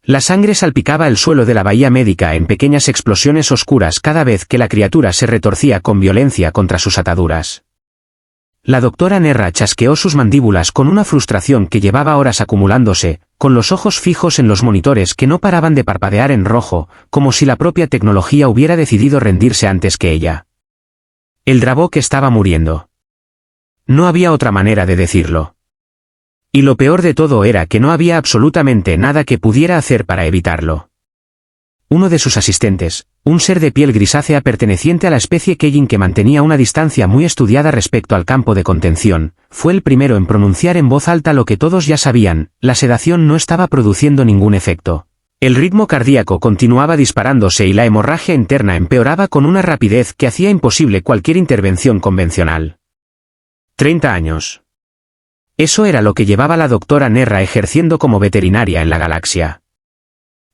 La sangre salpicaba el suelo de la bahía médica en pequeñas explosiones oscuras cada vez que la criatura se retorcía con violencia contra sus ataduras. La doctora Nerra chasqueó sus mandíbulas con una frustración que llevaba horas acumulándose, con los ojos fijos en los monitores que no paraban de parpadear en rojo, como si la propia tecnología hubiera decidido rendirse antes que ella. El Dravok estaba muriendo. No había otra manera de decirlo. Y lo peor de todo era que no había absolutamente nada que pudiera hacer para evitarlo. Uno de sus asistentes, un ser de piel grisácea perteneciente a la especie Keyin que mantenía una distancia muy estudiada respecto al campo de contención, fue el primero en pronunciar en voz alta lo que todos ya sabían: la sedación no estaba produciendo ningún efecto. El ritmo cardíaco continuaba disparándose y la hemorragia interna empeoraba con una rapidez que hacía imposible cualquier intervención convencional. 30 años. Eso era lo que llevaba la doctora Nerra ejerciendo como veterinaria en la galaxia.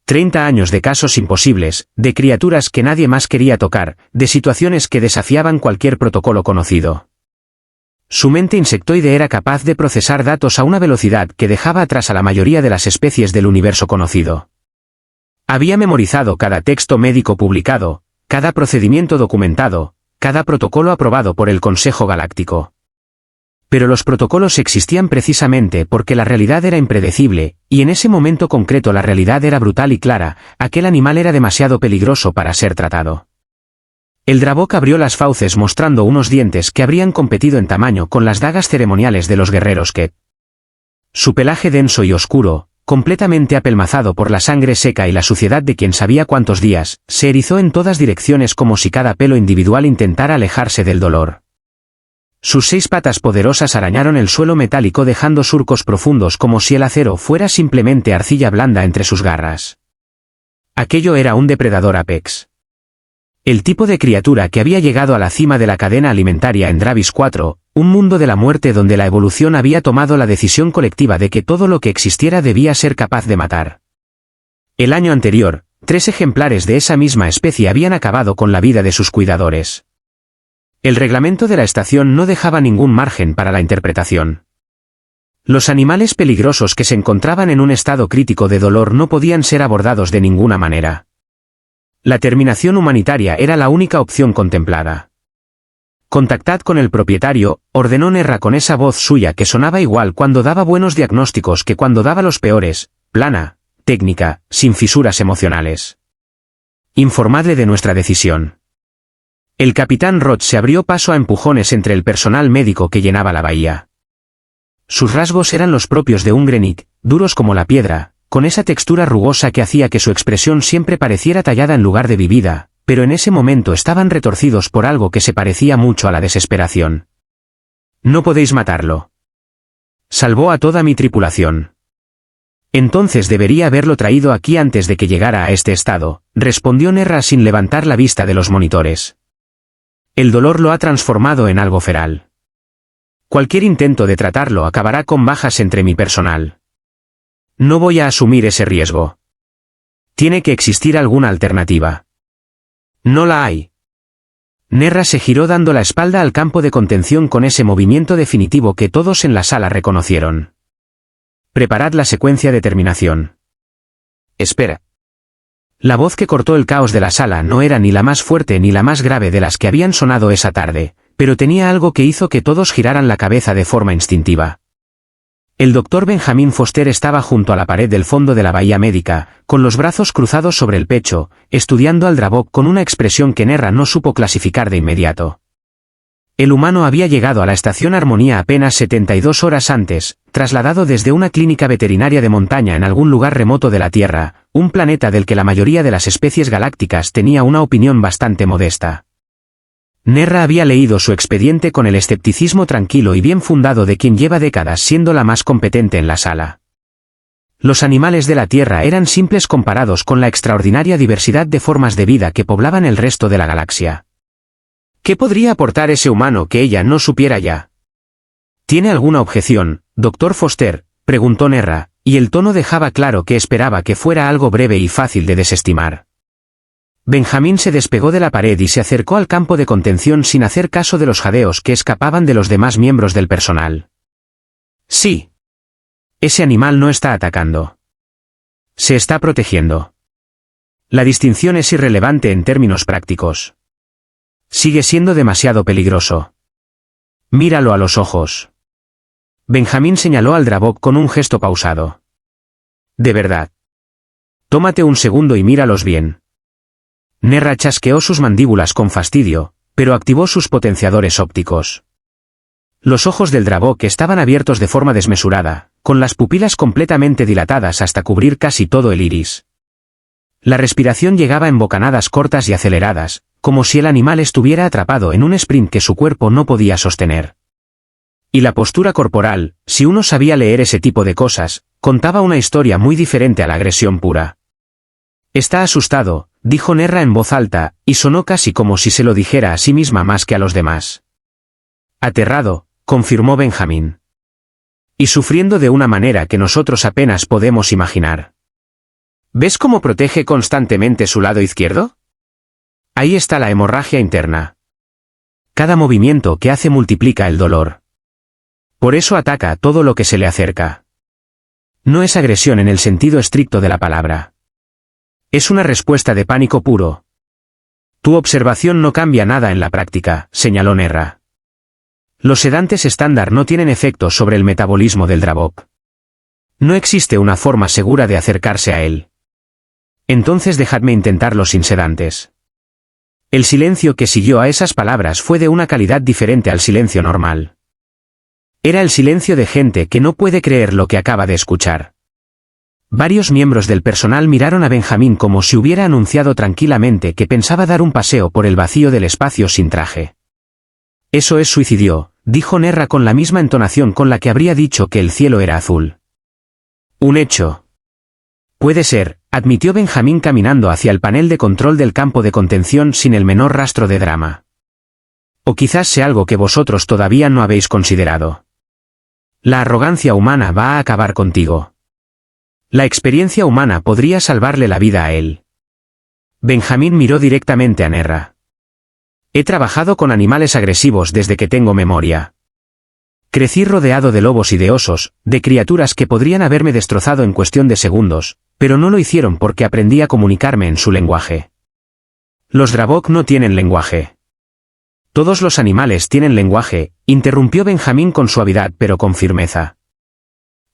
30 años de casos imposibles, de criaturas que nadie más quería tocar, de situaciones que desafiaban cualquier protocolo conocido. Su mente insectoide era capaz de procesar datos a una velocidad que dejaba atrás a la mayoría de las especies del universo conocido. Había memorizado cada texto médico publicado, cada procedimiento documentado, cada protocolo aprobado por el Consejo Galáctico. Pero los protocolos existían precisamente porque la realidad era impredecible, y en ese momento concreto la realidad era brutal y clara: aquel animal era demasiado peligroso para ser tratado. El Dravok abrió las fauces mostrando unos dientes que habrían competido en tamaño con las dagas ceremoniales de los guerreros Ket. Su pelaje denso y oscuro, completamente apelmazado por la sangre seca y la suciedad de quién sabía cuántos días, se erizó en todas direcciones como si cada pelo individual intentara alejarse del dolor. Sus 6 patas poderosas arañaron el suelo metálico dejando surcos profundos como si el acero fuera simplemente arcilla blanda entre sus garras. Aquello era un depredador apex. El tipo de criatura que había llegado a la cima de la cadena alimentaria en Dravis 4, un mundo de la muerte donde la evolución había tomado la decisión colectiva de que todo lo que existiera debía ser capaz de matar. El año anterior, 3 ejemplares de esa misma especie habían acabado con la vida de sus cuidadores. El reglamento de la estación no dejaba ningún margen para la interpretación. Los animales peligrosos que se encontraban en un estado crítico de dolor no podían ser abordados de ninguna manera. La terminación humanitaria era la única opción contemplada. «Contactad con el propietario», ordenó Nerra con esa voz suya que sonaba igual cuando daba buenos diagnósticos que cuando daba los peores: plana, técnica, sin fisuras emocionales. «Informadle de nuestra decisión». El capitán Roth se abrió paso a empujones entre el personal médico que llenaba la bahía. Sus rasgos eran los propios de un Grenik, duros como la piedra, con esa textura rugosa que hacía que su expresión siempre pareciera tallada en lugar de vivida, pero en ese momento estaban retorcidos por algo que se parecía mucho a la desesperación. «No podéis matarlo. Salvó a toda mi tripulación». «Entonces debería haberlo traído aquí antes de que llegara a este estado», respondió Nerra sin levantar la vista de los monitores. «El dolor lo ha transformado en algo feral. Cualquier intento de tratarlo acabará con bajas entre mi personal. No voy a asumir ese riesgo. Tiene que existir alguna alternativa». «No la hay». Nerra se giró dando la espalda al campo de contención con ese movimiento definitivo que todos en la sala reconocieron. «Preparad la secuencia de terminación». «Espera». La voz que cortó el caos de la sala no era ni la más fuerte ni la más grave de las que habían sonado esa tarde, pero tenía algo que hizo que todos giraran la cabeza de forma instintiva. El doctor Benjamin Foster estaba junto a la pared del fondo de la bahía médica, con los brazos cruzados sobre el pecho, estudiando al Dravok con una expresión que Nerra no supo clasificar de inmediato. El humano había llegado a la estación Armonía apenas 72 horas antes, trasladado desde una clínica veterinaria de montaña en algún lugar remoto de la Tierra, un planeta del que la mayoría de las especies galácticas tenía una opinión bastante modesta. Nerra había leído su expediente con el escepticismo tranquilo y bien fundado de quien lleva décadas siendo la más competente en la sala. Los animales de la Tierra eran simples comparados con la extraordinaria diversidad de formas de vida que poblaban el resto de la galaxia. ¿Qué podría aportar ese humano que ella no supiera ya? ¿Tiene alguna objeción, doctor Foster?, preguntó Nerra, y el tono dejaba claro que esperaba que fuera algo breve y fácil de desestimar. Benjamín se despegó de la pared y se acercó al campo de contención sin hacer caso de los jadeos que escapaban de los demás miembros del personal. «Sí. Ese animal no está atacando. Se está protegiendo. La distinción es irrelevante en términos prácticos. Sigue siendo demasiado peligroso. Míralo a los ojos. Benjamín señaló al Dravok con un gesto pausado. De verdad. Tómate un segundo y míralos bien. Nerra chasqueó sus mandíbulas con fastidio, pero activó sus potenciadores ópticos. Los ojos del Dravok estaban abiertos de forma desmesurada, con las pupilas completamente dilatadas hasta cubrir casi todo el iris. La respiración llegaba en bocanadas cortas y aceleradas, como si el animal estuviera atrapado en un sprint que su cuerpo no podía sostener. Y la postura corporal, si uno sabía leer ese tipo de cosas, contaba una historia muy diferente a la agresión pura. Está asustado, dijo Nerra en voz alta, y sonó casi como si se lo dijera a sí misma más que a los demás. Aterrado, confirmó Benjamín. Y sufriendo de una manera que nosotros apenas podemos imaginar. ¿Ves cómo protege constantemente su lado izquierdo? Ahí está la hemorragia interna. Cada movimiento que hace multiplica el dolor. Por eso ataca todo lo que se le acerca. No es agresión en el sentido estricto de la palabra. Es una respuesta de pánico puro. Tu observación no cambia nada en la práctica, señaló Nerra. Los sedantes estándar no tienen efecto sobre el metabolismo del Dravok. No existe una forma segura de acercarse a él. Entonces dejadme intentarlo sin sedantes. El silencio que siguió a esas palabras fue de una calidad diferente al silencio normal. Era el silencio de gente que no puede creer lo que acaba de escuchar. Varios miembros del personal miraron a Benjamín como si hubiera anunciado tranquilamente que pensaba dar un paseo por el vacío del espacio sin traje. Eso es suicidio, dijo Nerra con la misma entonación con la que habría dicho que el cielo era azul. Un hecho. Puede ser, admitió Benjamín caminando hacia el panel de control del campo de contención sin el menor rastro de drama. O quizás sea algo que vosotros todavía no habéis considerado. La arrogancia humana va a acabar contigo. La experiencia humana podría salvarle la vida a él. Benjamín miró directamente a Nerra. He trabajado con animales agresivos desde que tengo memoria. Crecí rodeado de lobos y de osos, de criaturas que podrían haberme destrozado en cuestión de segundos, pero no lo hicieron porque aprendí a comunicarme en su lenguaje. Los Dravok no tienen lenguaje. Todos los animales tienen lenguaje, interrumpió Benjamín con suavidad pero con firmeza.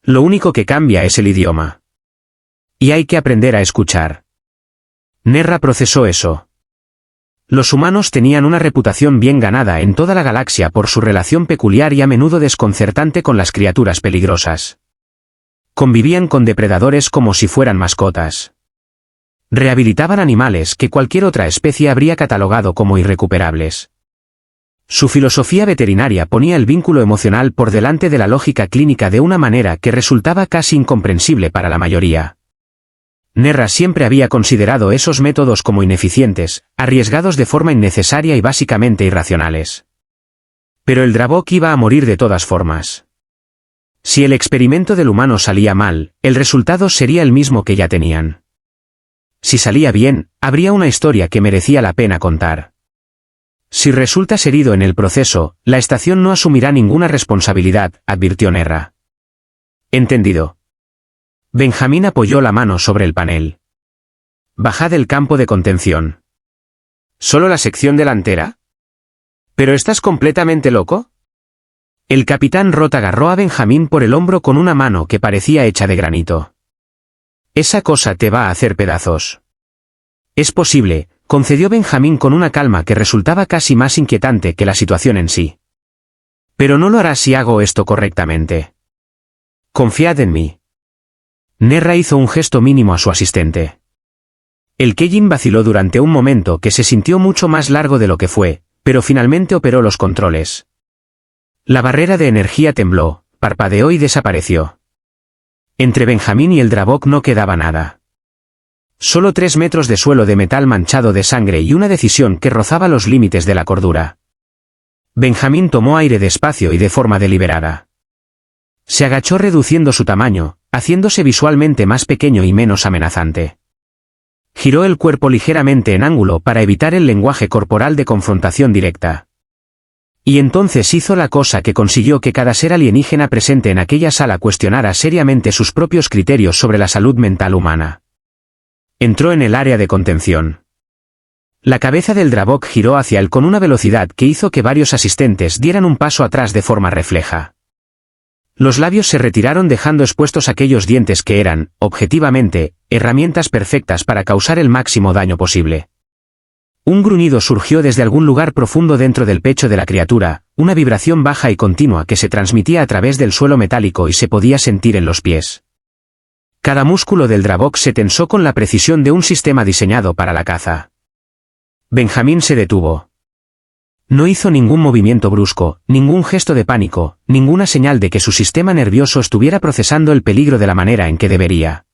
Lo único que cambia es el idioma. Y hay que aprender a escuchar. Nerra procesó eso. Los humanos tenían una reputación bien ganada en toda la galaxia por su relación peculiar y a menudo desconcertante con las criaturas peligrosas. Convivían con depredadores como si fueran mascotas. Rehabilitaban animales que cualquier otra especie habría catalogado como irrecuperables. Su filosofía veterinaria ponía el vínculo emocional por delante de la lógica clínica de una manera que resultaba casi incomprensible para la mayoría. Nerra siempre había considerado esos métodos como ineficientes, arriesgados de forma innecesaria y básicamente irracionales. Pero el Dravok iba a morir de todas formas. Si el experimento del humano salía mal, el resultado sería el mismo que ya tenían. Si salía bien, habría una historia que merecía la pena contar. Si resultas herido en el proceso, la estación no asumirá ninguna responsabilidad, advirtió Nerra. Entendido. Benjamín apoyó la mano sobre el panel. Bajad el campo de contención. ¿Solo la sección delantera? ¿Pero estás completamente loco? El capitán Roth agarró a Benjamín por el hombro con una mano que parecía hecha de granito. Esa cosa te va a hacer pedazos. Es posible, concedió Benjamín con una calma que resultaba casi más inquietante que la situación en sí. Pero no lo harás si hago esto correctamente. Confiad en mí. Nerra hizo un gesto mínimo a su asistente. El Kejin vaciló durante un momento que se sintió mucho más largo de lo que fue, pero finalmente operó los controles. La barrera de energía tembló, parpadeó y desapareció. Entre Benjamín y el Dravok no quedaba nada. Solo 3 metros de suelo de metal manchado de sangre y una decisión que rozaba los límites de la cordura. Benjamín tomó aire despacio y de forma deliberada. Se agachó reduciendo su tamaño, haciéndose visualmente más pequeño y menos amenazante. Giró el cuerpo ligeramente en ángulo para evitar el lenguaje corporal de confrontación directa. Y entonces hizo la cosa que consiguió que cada ser alienígena presente en aquella sala cuestionara seriamente sus propios criterios sobre la salud mental humana. Entró en el área de contención. La cabeza del Dravok giró hacia él con una velocidad que hizo que varios asistentes dieran un paso atrás de forma refleja. Los labios se retiraron dejando expuestos aquellos dientes que eran, objetivamente, herramientas perfectas para causar el máximo daño posible. Un gruñido surgió desde algún lugar profundo dentro del pecho de la criatura, una vibración baja y continua que se transmitía a través del suelo metálico y se podía sentir en los pies. Cada músculo del Dravok se tensó con la precisión de un sistema diseñado para la caza. Benjamín se detuvo. No hizo ningún movimiento brusco, ningún gesto de pánico, ninguna señal de que su sistema nervioso estuviera procesando el peligro de la manera en que debería.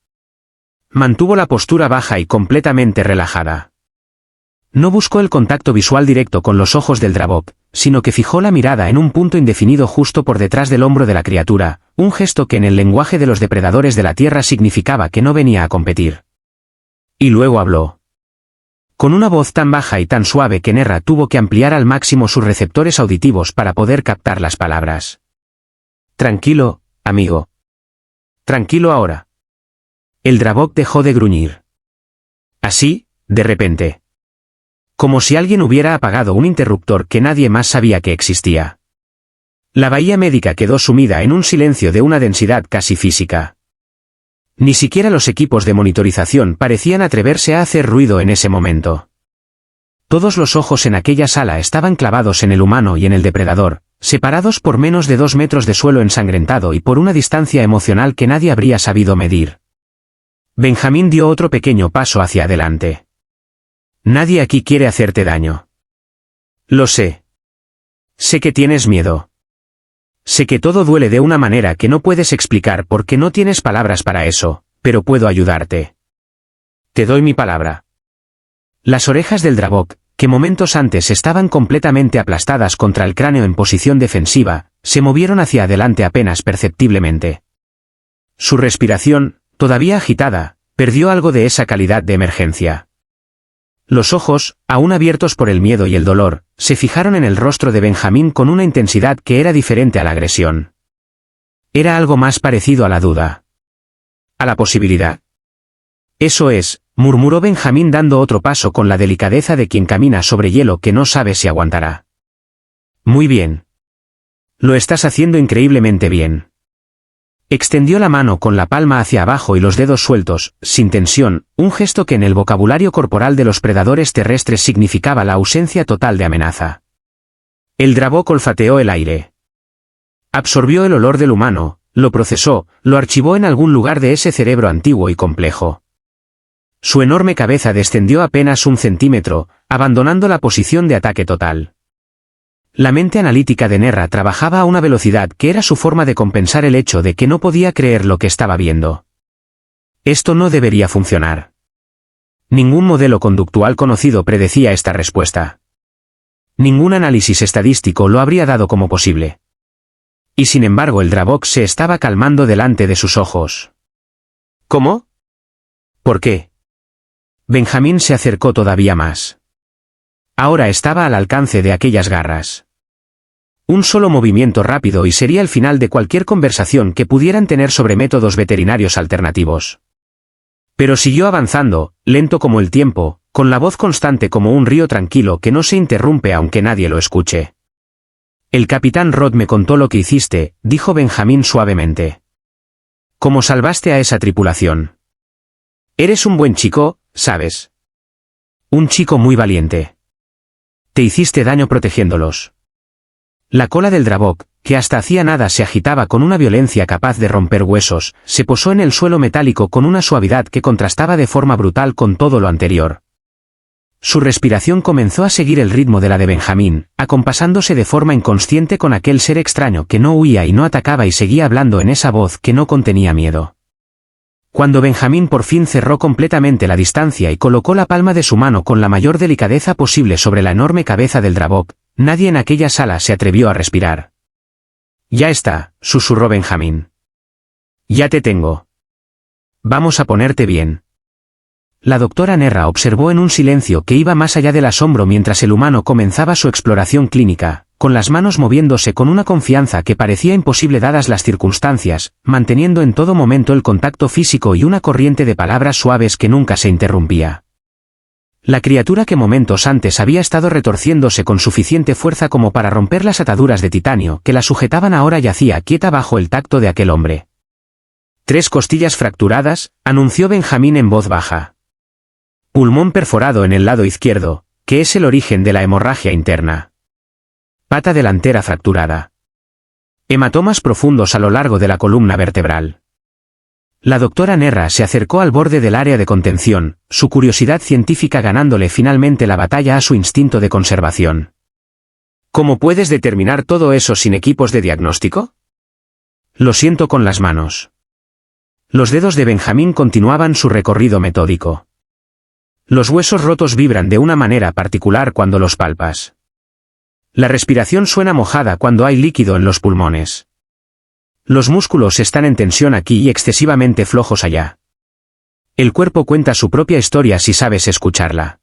Mantuvo la postura baja y completamente relajada. No buscó el contacto visual directo con los ojos del Dravok, sino que fijó la mirada en un punto indefinido justo por detrás del hombro de la criatura, un gesto que en el lenguaje de los depredadores de la Tierra significaba que no venía a competir. Y luego habló. Con una voz tan baja y tan suave que Nerra tuvo que ampliar al máximo sus receptores auditivos para poder captar las palabras. Tranquilo, amigo. Tranquilo ahora. El Dravok dejó de gruñir. Así, de repente. Como si alguien hubiera apagado un interruptor que nadie más sabía que existía. La bahía médica quedó sumida en un silencio de una densidad casi física. Ni siquiera los equipos de monitorización parecían atreverse a hacer ruido en ese momento. Todos los ojos en aquella sala estaban clavados en el humano y en el depredador, separados por menos de 2 metros de suelo ensangrentado y por una distancia emocional que nadie habría sabido medir. Benjamín dio otro pequeño paso hacia adelante. Nadie aquí quiere hacerte daño. Lo sé. Sé que tienes miedo. Sé que todo duele de una manera que no puedes explicar porque no tienes palabras para eso, pero puedo ayudarte. Te doy mi palabra. Las orejas del Dravok, que momentos antes estaban completamente aplastadas contra el cráneo en posición defensiva, se movieron hacia adelante apenas perceptiblemente. Su respiración, todavía agitada, perdió algo de esa calidad de emergencia. Los ojos, aún abiertos por el miedo y el dolor, se fijaron en el rostro de Benjamín con una intensidad que era diferente a la agresión. Era algo más parecido a la duda. A la posibilidad. Eso es, murmuró Benjamín dando otro paso con la delicadeza de quien camina sobre hielo que no sabe si aguantará. Muy bien. Lo estás haciendo increíblemente bien. Extendió la mano con la palma hacia abajo y los dedos sueltos, sin tensión, un gesto que en el vocabulario corporal de los predadores terrestres significaba la ausencia total de amenaza. El Dravok olfateó el aire. Absorbió el olor del humano, lo procesó, lo archivó en algún lugar de ese cerebro antiguo y complejo. Su enorme cabeza descendió apenas 1 centímetro, abandonando la posición de ataque total. La mente analítica de Nerra trabajaba a una velocidad que era su forma de compensar el hecho de que no podía creer lo que estaba viendo. Esto no debería funcionar. Ningún modelo conductual conocido predecía esta respuesta. Ningún análisis estadístico lo habría dado como posible. Y sin embargo el Dravok se estaba calmando delante de sus ojos. ¿Cómo? ¿Por qué? Benjamín se acercó todavía más. Ahora estaba al alcance de aquellas garras. Un solo movimiento rápido y sería el final de cualquier conversación que pudieran tener sobre métodos veterinarios alternativos. Pero siguió avanzando, lento como el tiempo, con la voz constante como un río tranquilo que no se interrumpe aunque nadie lo escuche. El capitán Roth me contó lo que hiciste, dijo Benjamín suavemente. ¿Cómo salvaste a esa tripulación? Eres un buen chico, ¿sabes? Un chico muy valiente. Te hiciste daño protegiéndolos. La cola del Dravok, que hasta hacía nada se agitaba con una violencia capaz de romper huesos, se posó en el suelo metálico con una suavidad que contrastaba de forma brutal con todo lo anterior. Su respiración comenzó a seguir el ritmo de la de Benjamín, acompasándose de forma inconsciente con aquel ser extraño que no huía y no atacaba y seguía hablando en esa voz que no contenía miedo. Cuando Benjamín por fin cerró completamente la distancia y colocó la palma de su mano con la mayor delicadeza posible sobre la enorme cabeza del Dravok, nadie en aquella sala se atrevió a respirar. Ya está, susurró Benjamín. Ya te tengo. Vamos a ponerte bien. La doctora Nerra observó en un silencio que iba más allá del asombro mientras el humano comenzaba su exploración clínica, con las manos moviéndose con una confianza que parecía imposible dadas las circunstancias, manteniendo en todo momento el contacto físico y una corriente de palabras suaves que nunca se interrumpía. La criatura que momentos antes había estado retorciéndose con suficiente fuerza como para romper las ataduras de titanio que la sujetaban ahora yacía quieta bajo el tacto de aquel hombre. 3 costillas fracturadas, anunció Benjamín en voz baja. Pulmón perforado en el lado izquierdo, que es el origen de la hemorragia interna. Pata delantera fracturada. Hematomas profundos a lo largo de la columna vertebral. La doctora Nerra se acercó al borde del área de contención, su curiosidad científica ganándole finalmente la batalla a su instinto de conservación. ¿Cómo puedes determinar todo eso sin equipos de diagnóstico? Lo siento con las manos. Los dedos de Benjamín continuaban su recorrido metódico. Los huesos rotos vibran de una manera particular cuando los palpas. La respiración suena mojada cuando hay líquido en los pulmones. Los músculos están en tensión aquí y excesivamente flojos allá. El cuerpo cuenta su propia historia si sabes escucharla.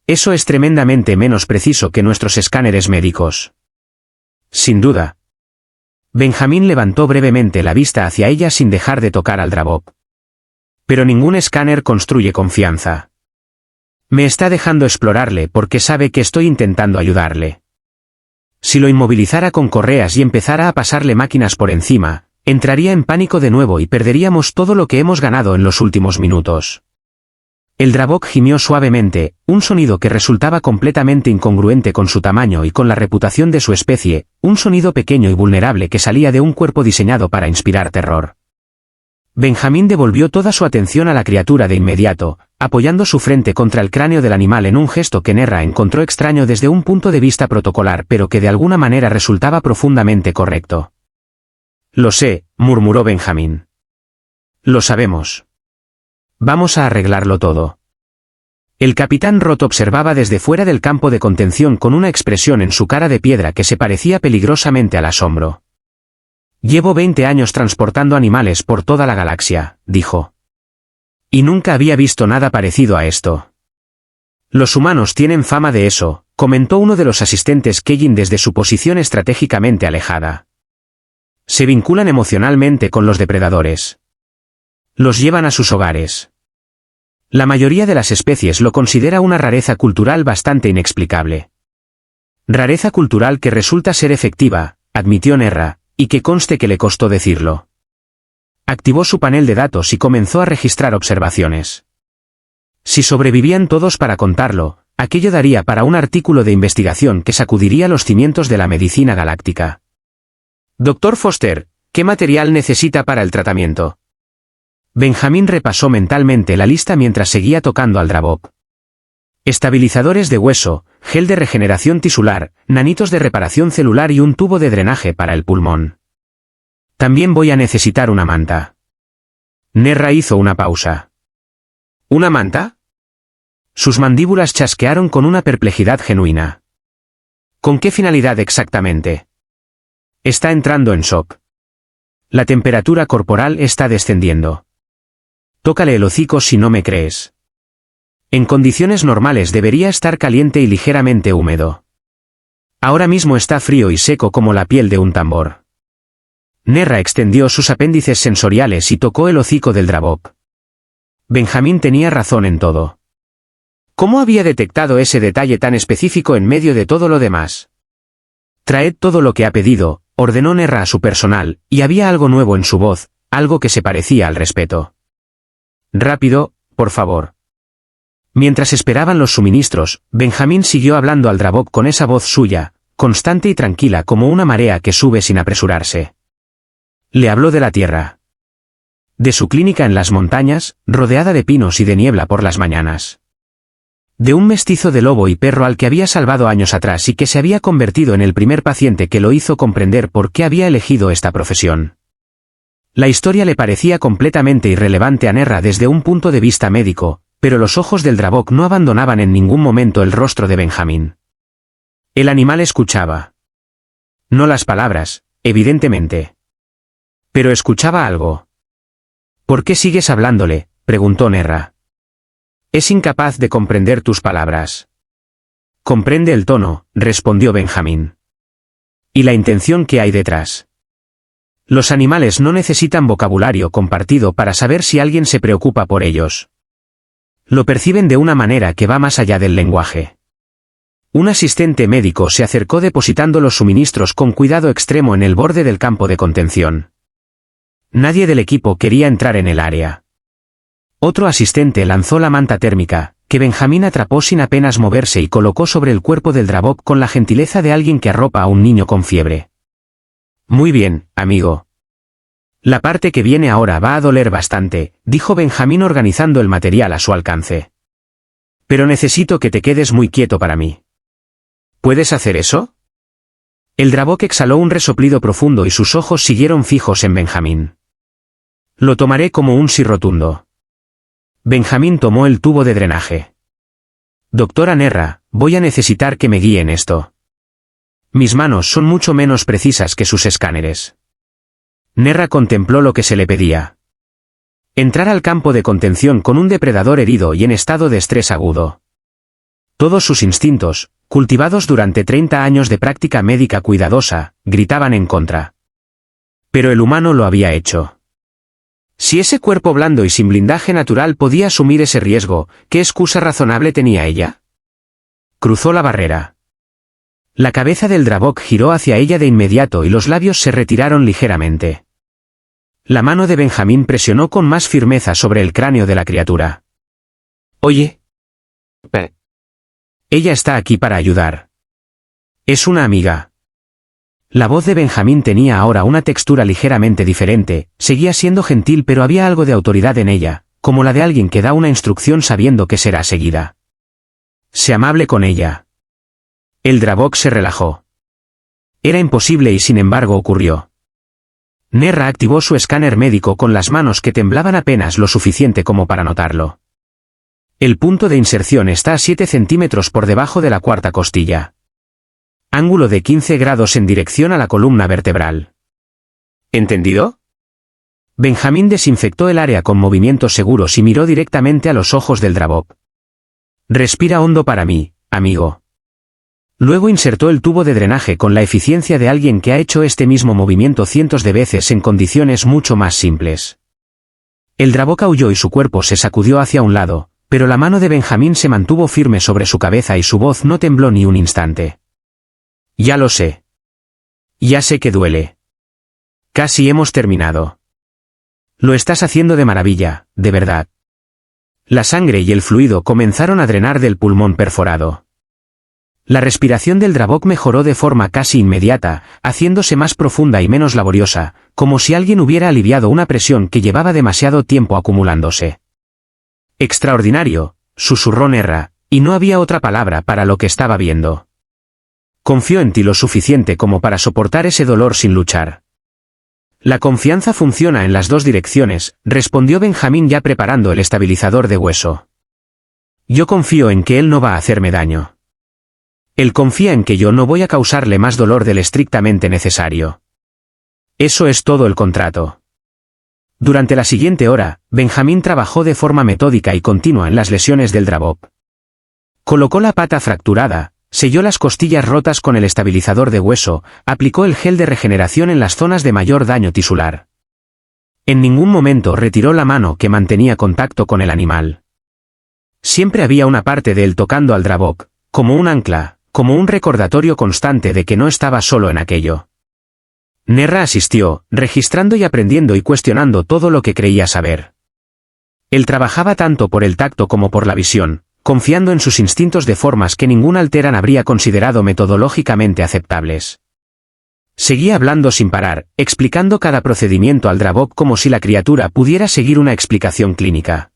Eso es tremendamente menos preciso que nuestros escáneres médicos. Sin duda. Benjamín levantó brevemente la vista hacia ella sin dejar de tocar al Drabop. Pero ningún escáner construye confianza. Me está dejando explorarle porque sabe que estoy intentando ayudarle. Si lo inmovilizara con correas y empezara a pasarle máquinas por encima, entraría en pánico de nuevo y perderíamos todo lo que hemos ganado en los últimos minutos. El Drabok gimió suavemente, un sonido que resultaba completamente incongruente con su tamaño y con la reputación de su especie, un sonido pequeño y vulnerable que salía de un cuerpo diseñado para inspirar terror. Benjamín devolvió toda su atención a la criatura de inmediato, apoyando su frente contra el cráneo del animal en un gesto que Nerra encontró extraño desde un punto de vista protocolar pero que de alguna manera resultaba profundamente correcto. Lo sé, murmuró Benjamín. Lo sabemos. Vamos a arreglarlo todo. El capitán Roth observaba desde fuera del campo de contención con una expresión en su cara de piedra que se parecía peligrosamente al asombro. Llevo 20 años transportando animales por toda la galaxia, dijo. Y nunca había visto nada parecido a esto. Los humanos tienen fama de eso, comentó uno de los asistentes Kellen desde su posición estratégicamente alejada. Se vinculan emocionalmente con los depredadores. Los llevan a sus hogares. La mayoría de las especies lo considera una rareza cultural bastante inexplicable. Rareza cultural que resulta ser efectiva, admitió Nerra, y que conste que le costó decirlo. Activó su panel de datos y comenzó a registrar observaciones. Si sobrevivían todos para contarlo, aquello daría para un artículo de investigación que sacudiría los cimientos de la medicina galáctica. Doctor Foster, ¿qué material necesita para el tratamiento? Benjamín repasó mentalmente la lista mientras seguía tocando al Drabop. Estabilizadores de hueso, gel de regeneración tisular, nanitos de reparación celular y un tubo de drenaje para el pulmón. También voy a necesitar una manta. Nerra hizo una pausa. ¿Una manta? Sus mandíbulas chasquearon con una perplejidad genuina. ¿Con qué finalidad exactamente? Está entrando en shock. La temperatura corporal está descendiendo. Tócale el hocico si no me crees. En condiciones normales debería estar caliente y ligeramente húmedo. Ahora mismo está frío y seco como la piel de un tambor. Nerra extendió sus apéndices sensoriales y tocó el hocico del Drabop. Benjamín tenía razón en todo. ¿Cómo había detectado ese detalle tan específico en medio de todo lo demás? Traed todo lo que ha pedido, ordenó Nerra a su personal, y había algo nuevo en su voz, algo que se parecía al respeto. Rápido, por favor. Mientras esperaban los suministros, Benjamín siguió hablando al Drabop con esa voz suya, constante y tranquila como una marea que sube sin apresurarse. Le habló de la tierra. De su clínica en las montañas, rodeada de pinos y de niebla por las mañanas. De un mestizo de lobo y perro al que había salvado años atrás y que se había convertido en el primer paciente que lo hizo comprender por qué había elegido esta profesión. La historia le parecía completamente irrelevante a Nerra desde un punto de vista médico, pero los ojos del Drabok no abandonaban en ningún momento el rostro de Benjamín. El animal escuchaba. No las palabras, evidentemente. Pero escuchaba algo. ¿Por qué sigues hablándole?, preguntó Nerra. Es incapaz de comprender tus palabras. Comprende el tono, respondió Benjamín. Y la intención que hay detrás. Los animales no necesitan vocabulario compartido para saber si alguien se preocupa por ellos. Lo perciben de una manera que va más allá del lenguaje. Un asistente médico se acercó depositando los suministros con cuidado extremo en el borde del campo de contención. Nadie del equipo quería entrar en el área. Otro asistente lanzó la manta térmica, que Benjamín atrapó sin apenas moverse y colocó sobre el cuerpo del Dravok con la gentileza de alguien que arropa a un niño con fiebre. Muy bien, amigo. La parte que viene ahora va a doler bastante, dijo Benjamín organizando el material a su alcance. Pero necesito que te quedes muy quieto para mí. ¿Puedes hacer eso? El Dravok exhaló un resoplido profundo y sus ojos siguieron fijos en Benjamín. Lo tomaré como un sí rotundo. Benjamín tomó el tubo de drenaje. Doctora Nerra, voy a necesitar que me guíe en esto. Mis manos son mucho menos precisas que sus escáneres. Nerra contempló lo que se le pedía. Entrar al campo de contención con un depredador herido y en estado de estrés agudo. Todos sus instintos, cultivados durante 30 años de práctica médica cuidadosa, gritaban en contra. Pero el humano lo había hecho. Si ese cuerpo blando y sin blindaje natural podía asumir ese riesgo, ¿qué excusa razonable tenía ella? Cruzó la barrera. La cabeza del Dravok giró hacia ella de inmediato y los labios se retiraron ligeramente. La mano de Benjamín presionó con más firmeza sobre el cráneo de la criatura. Oye. Ella está aquí para ayudar. Es una amiga. La voz de Benjamín tenía ahora una textura ligeramente diferente, seguía siendo gentil pero había algo de autoridad en ella, como la de alguien que da una instrucción sabiendo que será seguida. Sé amable con ella. El Dravok se relajó. Era imposible y sin embargo ocurrió. Nerra activó su escáner médico con las manos que temblaban apenas lo suficiente como para notarlo. El punto de inserción está a 7 centímetros por debajo de la cuarta costilla. Ángulo de 15 grados en dirección a la columna vertebral. ¿Entendido? Benjamín desinfectó el área con movimientos seguros y miró directamente a los ojos del Dravok. Respira hondo para mí, amigo. Luego insertó el tubo de drenaje con la eficiencia de alguien que ha hecho este mismo movimiento cientos de veces en condiciones mucho más simples. El Dravok aulló y su cuerpo se sacudió hacia un lado, pero la mano de Benjamín se mantuvo firme sobre su cabeza y su voz no tembló ni un instante. Ya lo sé. Ya sé que duele. Casi hemos terminado. Lo estás haciendo de maravilla, de verdad. La sangre y el fluido comenzaron a drenar del pulmón perforado. La respiración del Dravok mejoró de forma casi inmediata, haciéndose más profunda y menos laboriosa, como si alguien hubiera aliviado una presión que llevaba demasiado tiempo acumulándose. Extraordinario, susurró Nerra, y no había otra palabra para lo que estaba viendo. Confío en ti lo suficiente como para soportar ese dolor sin luchar. La confianza funciona en las dos direcciones, respondió Benjamín ya preparando el estabilizador de hueso. Yo confío en que él no va a hacerme daño. Él confía en que yo no voy a causarle más dolor del estrictamente necesario. Eso es todo el contrato. Durante la siguiente hora, Benjamín trabajó de forma metódica y continua en las lesiones del Dravok. Colocó la pata fracturada, selló las costillas rotas con el estabilizador de hueso, aplicó el gel de regeneración en las zonas de mayor daño tisular. En ningún momento retiró la mano que mantenía contacto con el animal. Siempre había una parte de él tocando al Dravok, como un ancla, como un recordatorio constante de que no estaba solo en aquello. Nerra asistió, registrando y aprendiendo y cuestionando todo lo que creía saber. Él trabajaba tanto por el tacto como por la visión, confiando en sus instintos de formas que ningún Alteran habría considerado metodológicamente aceptables. Seguía hablando sin parar, explicando cada procedimiento al Dravok como si la criatura pudiera seguir una explicación clínica.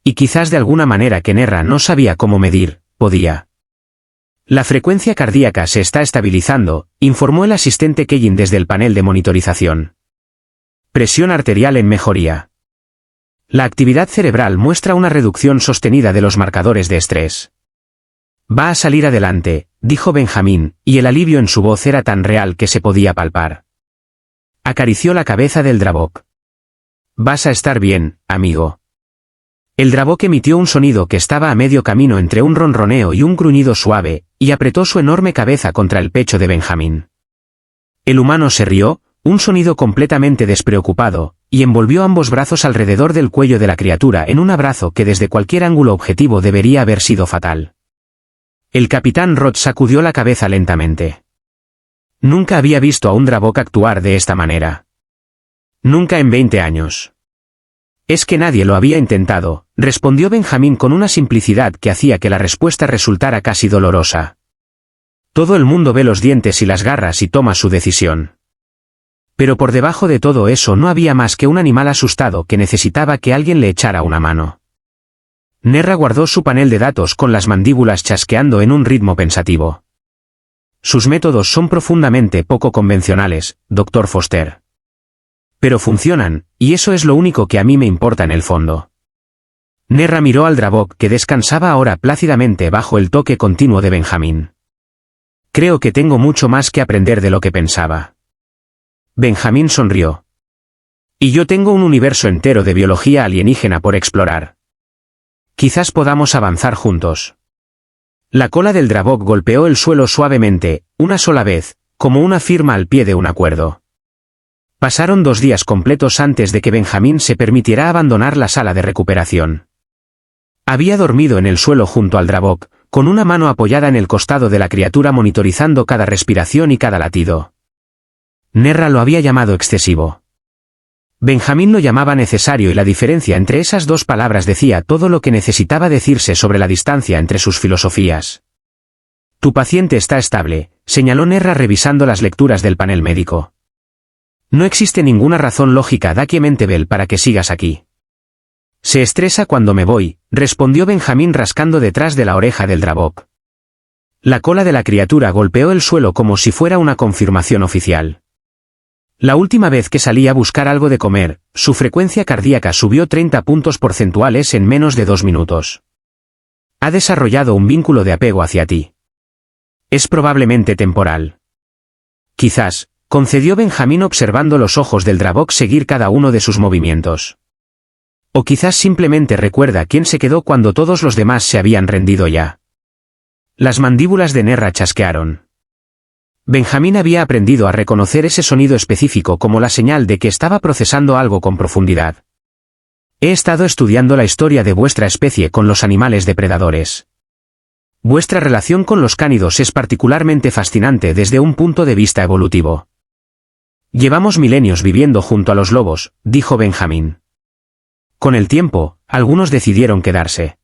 Y quizás de alguna manera que Nerra no sabía cómo medir, podía. La frecuencia cardíaca se está estabilizando, informó el asistente Kellen desde el panel de monitorización. Presión arterial en mejoría. La actividad cerebral muestra una reducción sostenida de los marcadores de estrés. Va a salir adelante, dijo Benjamín, y el alivio en su voz era tan real que se podía palpar. Acarició la cabeza del Dravok. Vas a estar bien, amigo. El Dravok emitió un sonido que estaba a medio camino entre un ronroneo y un gruñido suave, y apretó su enorme cabeza contra el pecho de Benjamín. El humano se rió, un sonido completamente despreocupado, y envolvió ambos brazos alrededor del cuello de la criatura en un abrazo que desde cualquier ángulo objetivo debería haber sido fatal. El capitán Roth sacudió la cabeza lentamente. Nunca había visto a un Dravok actuar de esta manera. Nunca en 20 años. Es que nadie lo había intentado, respondió Benjamín con una simplicidad que hacía que la respuesta resultara casi dolorosa. Todo el mundo ve los dientes y las garras y toma su decisión. Pero por debajo de todo eso no había más que un animal asustado que necesitaba que alguien le echara una mano. Nerra guardó su panel de datos con las mandíbulas chasqueando en un ritmo pensativo. Sus métodos son profundamente poco convencionales, Dr. Foster. Pero funcionan, y eso es lo único que a mí me importa en el fondo. Nerra miró al Dravok que descansaba ahora plácidamente bajo el toque continuo de Benjamín. Creo que tengo mucho más que aprender de lo que pensaba. Benjamín sonrió. Y yo tengo un universo entero de biología alienígena por explorar. Quizás podamos avanzar juntos. La cola del Dravok golpeó el suelo suavemente, una sola vez, como una firma al pie de un acuerdo. Pasaron 2 días completos antes de que Benjamín se permitiera abandonar la sala de recuperación. Había dormido en el suelo junto al Dravok, con una mano apoyada en el costado de la criatura monitorizando cada respiración y cada latido. Nerra lo había llamado excesivo. Benjamín lo llamaba necesario y la diferencia entre esas 2 palabras decía todo lo que necesitaba decirse sobre la distancia entre sus filosofías. Tu paciente está estable, señaló Nerra revisando las lecturas del panel médico. No existe ninguna razón lógica Daquiementebel para que sigas aquí. Se estresa cuando me voy, respondió Benjamín rascando detrás de la oreja del Dravok. La cola de la criatura golpeó el suelo como si fuera una confirmación oficial. La última vez que salí a buscar algo de comer, su frecuencia cardíaca subió 30 puntos porcentuales en menos de 2 minutos. Ha desarrollado un vínculo de apego hacia ti. Es probablemente temporal. Quizás, concedió Benjamín observando los ojos del Dravok seguir cada uno de sus movimientos. O quizás simplemente recuerda quién se quedó cuando todos los demás se habían rendido ya. Las mandíbulas de Nerra chasquearon. Benjamín había aprendido a reconocer ese sonido específico como la señal de que estaba procesando algo con profundidad. He estado estudiando la historia de vuestra especie con los animales depredadores. Vuestra relación con los cánidos es particularmente fascinante desde un punto de vista evolutivo. Llevamos milenios viviendo junto a los lobos, dijo Benjamín. Con el tiempo, algunos decidieron quedarse.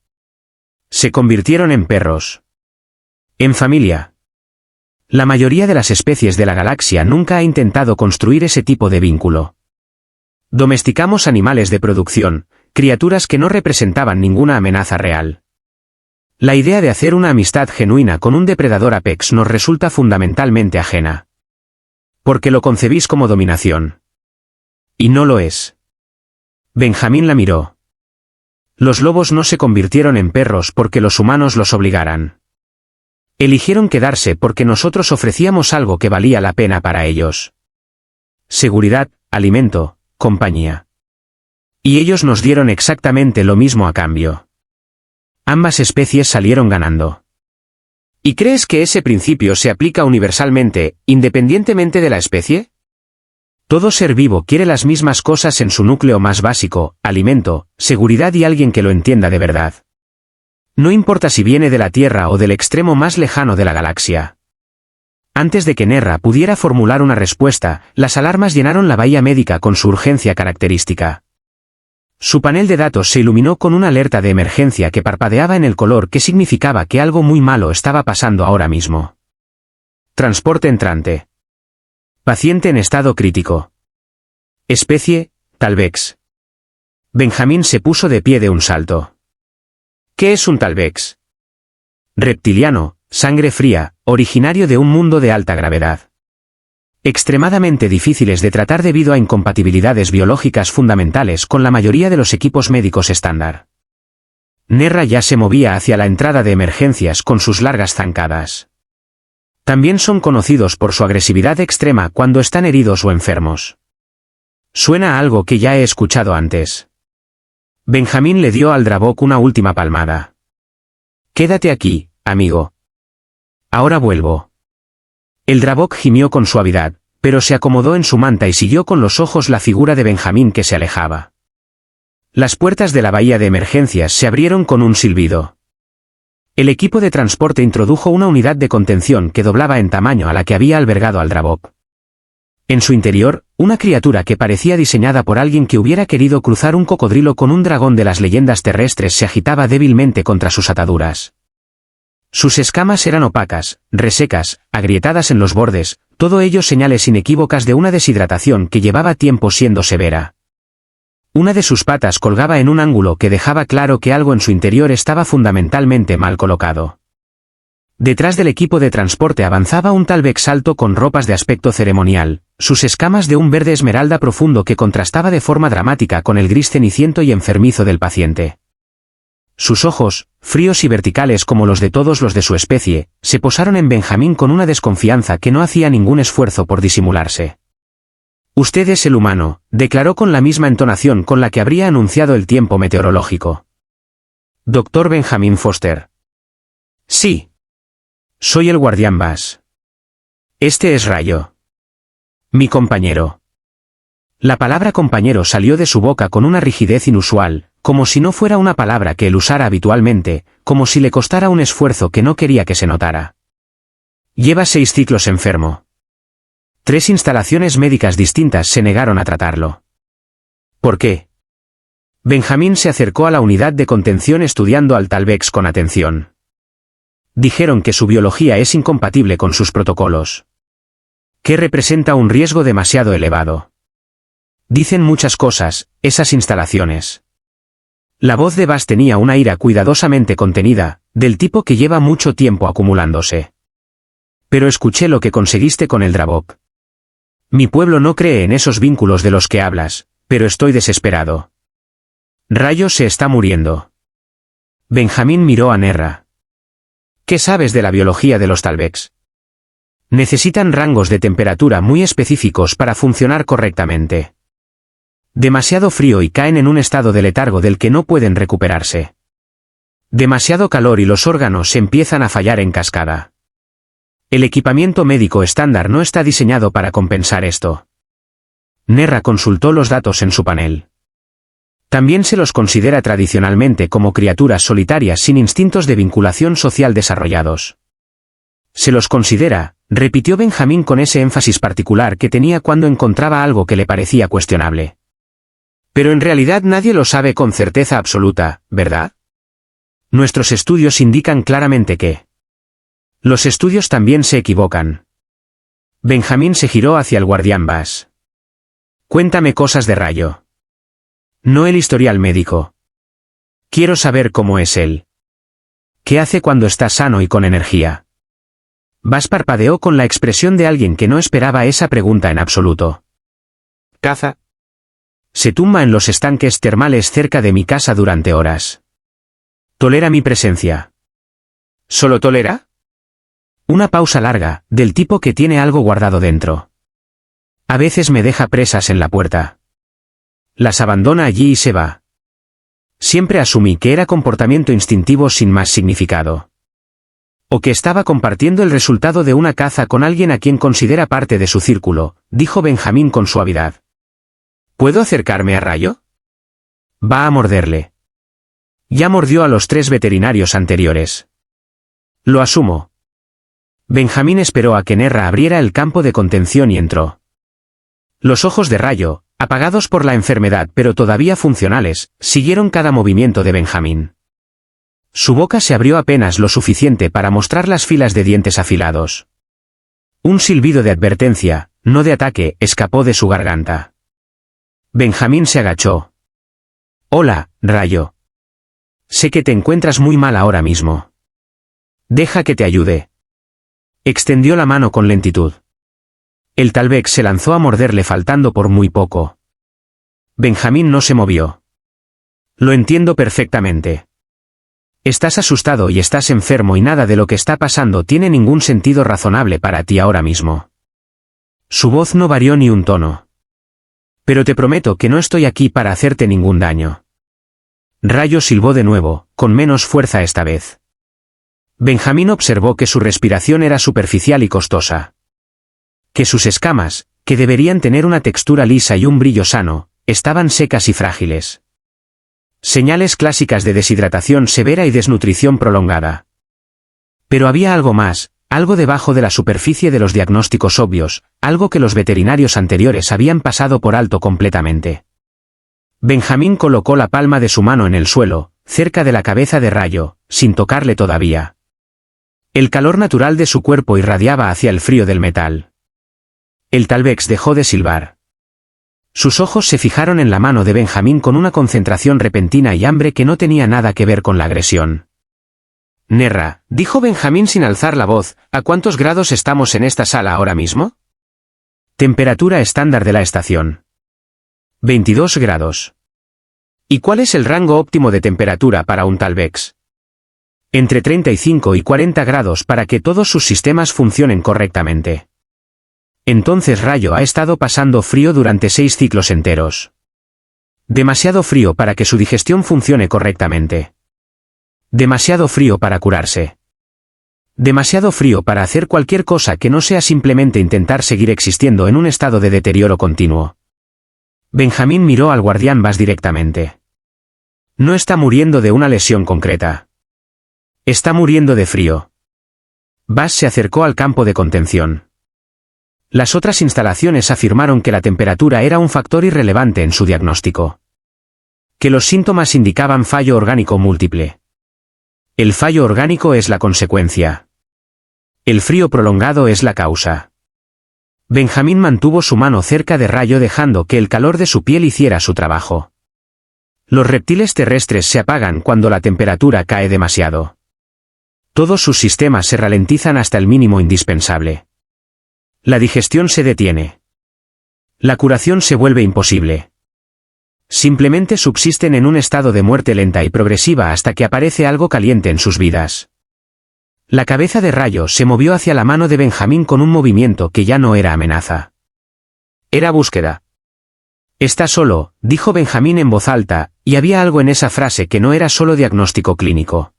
Se convirtieron en perros. En familia. La mayoría de las especies de la galaxia nunca ha intentado construir ese tipo de vínculo. Domesticamos animales de producción, criaturas que no representaban ninguna amenaza real. La idea de hacer una amistad genuina con un depredador apex nos resulta fundamentalmente ajena. Porque lo concebís como dominación. Y no lo es. Benjamín la miró. Los lobos no se convirtieron en perros porque los humanos los obligaran. Eligieron quedarse porque nosotros ofrecíamos algo que valía la pena para ellos. Seguridad, alimento, compañía. Y ellos nos dieron exactamente lo mismo a cambio. Ambas especies salieron ganando. ¿Y crees que ese principio se aplica universalmente, independientemente de la especie? Todo ser vivo quiere las mismas cosas en su núcleo más básico, alimento, seguridad y alguien que lo entienda de verdad. No importa si viene de la Tierra o del extremo más lejano de la galaxia. Antes de que Nerra pudiera formular una respuesta, las alarmas llenaron la bahía médica con su urgencia característica. Su panel de datos se iluminó con una alerta de emergencia que parpadeaba en el color que significaba que algo muy malo estaba pasando ahora mismo. Transporte entrante. Paciente en estado crítico. Especie, Talvex. Benjamín se puso de pie de un salto. ¿Qué es un Talvex? Reptiliano, sangre fría, originario de un mundo de alta gravedad. Extremadamente difíciles de tratar debido a incompatibilidades biológicas fundamentales con la mayoría de los equipos médicos estándar. Nerra ya se movía hacia la entrada de emergencias con sus largas zancadas. También son conocidos por su agresividad extrema cuando están heridos o enfermos. Suena a algo que ya he escuchado antes. Benjamín le dio al Dravok una última palmada. Quédate aquí, amigo. Ahora vuelvo. El Dravok gimió con suavidad, pero se acomodó en su manta y siguió con los ojos la figura de Benjamín que se alejaba. Las puertas de la bahía de emergencias se abrieron con un silbido. El equipo de transporte introdujo una unidad de contención que doblaba en tamaño a la que había albergado al Drabop. En su interior, una criatura que parecía diseñada por alguien que hubiera querido cruzar un cocodrilo con un dragón de las leyendas terrestres se agitaba débilmente contra sus ataduras. Sus escamas eran opacas, resecas, agrietadas en los bordes, todo ello señales inequívocas de una deshidratación que llevaba tiempo siendo severa. Una de sus patas colgaba en un ángulo que dejaba claro que algo en su interior estaba fundamentalmente mal colocado. Detrás del equipo de transporte avanzaba un Talbex alto con ropas de aspecto ceremonial, sus escamas de un verde esmeralda profundo que contrastaba de forma dramática con el gris ceniciento y enfermizo del paciente. Sus ojos, fríos y verticales como los de todos los de su especie, se posaron en Benjamín con una desconfianza que no hacía ningún esfuerzo por disimularse. «Usted es el humano», declaró con la misma entonación con la que habría anunciado el tiempo meteorológico. «Dr. Benjamin Foster». «Sí. Soy el guardián Bass. Este es Rayo. Mi compañero». La palabra compañero salió de su boca con una rigidez inusual, como si no fuera una palabra que él usara habitualmente, como si le costara un esfuerzo que no quería que se notara. «Lleva 6 ciclos enfermo. 3 instalaciones médicas distintas se negaron a tratarlo». «¿Por qué?» Benjamín se acercó a la unidad de contención estudiando al Talbex con atención. «Dijeron que su biología es incompatible con sus protocolos. Que representa un riesgo demasiado elevado. Dicen muchas cosas, esas instalaciones». La voz de Bass tenía una ira cuidadosamente contenida, del tipo que lleva mucho tiempo acumulándose. «Pero escuché lo que conseguiste con el Drabop. Mi pueblo no cree en esos vínculos de los que hablas, pero estoy desesperado. Rayo se está muriendo». Benjamín miró a Nerra. «¿Qué sabes de la biología de los Talbex?» «Necesitan rangos de temperatura muy específicos para funcionar correctamente. Demasiado frío y caen en un estado de letargo del que no pueden recuperarse. Demasiado calor y los órganos empiezan a fallar en cascada. El equipamiento médico estándar no está diseñado para compensar esto». Nerra consultó los datos en su panel. También se los considera tradicionalmente como criaturas solitarias sin instintos de vinculación social desarrollados. «Se los considera», repitió Benjamín con ese énfasis particular que tenía cuando encontraba algo que le parecía cuestionable. «Pero en realidad nadie lo sabe con certeza absoluta, ¿verdad? Nuestros estudios indican claramente que...». «Los estudios también se equivocan». Benjamín se giró hacia el guardián Bass. «Cuéntame cosas de Rayo. No el historial médico. Quiero saber cómo es él. ¿Qué hace cuando está sano y con energía?». Bass parpadeó con la expresión de alguien que no esperaba esa pregunta en absoluto. «Caza. Se tumba en los estanques termales cerca de mi casa durante horas. Tolera mi presencia». «¿Solo tolera?». Una pausa larga, del tipo que tiene algo guardado dentro. «A veces me deja presas en la puerta. Las abandona allí y se va». Siempre asumí que era comportamiento instintivo sin más significado. «O que estaba compartiendo el resultado de una caza con alguien a quien considera parte de su círculo», dijo Benjamín con suavidad. «¿Puedo acercarme a Rayo?». «Va a morderle. Ya mordió a los 3 veterinarios anteriores». «Lo asumo». Benjamín esperó a que Nerra abriera el campo de contención y entró. Los ojos de Rayo, apagados por la enfermedad pero todavía funcionales, siguieron cada movimiento de Benjamín. Su boca se abrió apenas lo suficiente para mostrar las filas de dientes afilados. Un silbido de advertencia, no de ataque, escapó de su garganta. Benjamín se agachó. «Hola, Rayo. Sé que te encuentras muy mal ahora mismo. Deja que te ayude». Extendió la mano con lentitud. El Talbex se lanzó a morderle faltando por muy poco. Benjamín no se movió. «Lo entiendo perfectamente. Estás asustado y estás enfermo y nada de lo que está pasando tiene ningún sentido razonable para ti ahora mismo». Su voz no varió ni un tono. «Pero te prometo que no estoy aquí para hacerte ningún daño». Rayo silbó de nuevo, con menos fuerza esta vez. Benjamín observó que su respiración era superficial y costosa. Que sus escamas, que deberían tener una textura lisa y un brillo sano, estaban secas y frágiles. Señales clásicas de deshidratación severa y desnutrición prolongada. Pero había algo más, algo debajo de la superficie de los diagnósticos obvios, algo que los veterinarios anteriores habían pasado por alto completamente. Benjamín colocó la palma de su mano en el suelo, cerca de la cabeza de Rayo, sin tocarle todavía. El calor natural de su cuerpo irradiaba hacia el frío del metal. El Talvex dejó de silbar. Sus ojos se fijaron en la mano de Benjamín con una concentración repentina y hambre que no tenía nada que ver con la agresión. Nerra, dijo Benjamín sin alzar la voz, ¿a cuántos grados estamos en esta sala ahora mismo? Temperatura estándar de la estación. 22 grados. ¿Y cuál es el rango óptimo de temperatura para un Talvex? Entre 35 y 40 grados para que todos sus sistemas funcionen correctamente. Entonces Rayo ha estado pasando frío durante 6 ciclos enteros. Demasiado frío para que su digestión funcione correctamente. Demasiado frío para curarse. Demasiado frío para hacer cualquier cosa que no sea simplemente intentar seguir existiendo en un estado de deterioro continuo. Benjamín miró al guardián Bass directamente. No está muriendo de una lesión concreta. Está muriendo de frío. Bass se acercó al campo de contención. Las otras instalaciones afirmaron que la temperatura era un factor irrelevante en su diagnóstico. Que los síntomas indicaban fallo orgánico múltiple. El fallo orgánico es la consecuencia. El frío prolongado es la causa. Benjamín mantuvo su mano cerca de Rayo dejando que el calor de su piel hiciera su trabajo. Los reptiles terrestres se apagan cuando la temperatura cae demasiado. Todos sus sistemas se ralentizan hasta el mínimo indispensable. La digestión se detiene. La curación se vuelve imposible. Simplemente subsisten en un estado de muerte lenta y progresiva hasta que aparece algo caliente en sus vidas. La cabeza de Rayo se movió hacia la mano de Benjamín con un movimiento que ya no era amenaza. Era búsqueda. Está solo, dijo Benjamín en voz alta, y había algo en esa frase que no era solo diagnóstico clínico.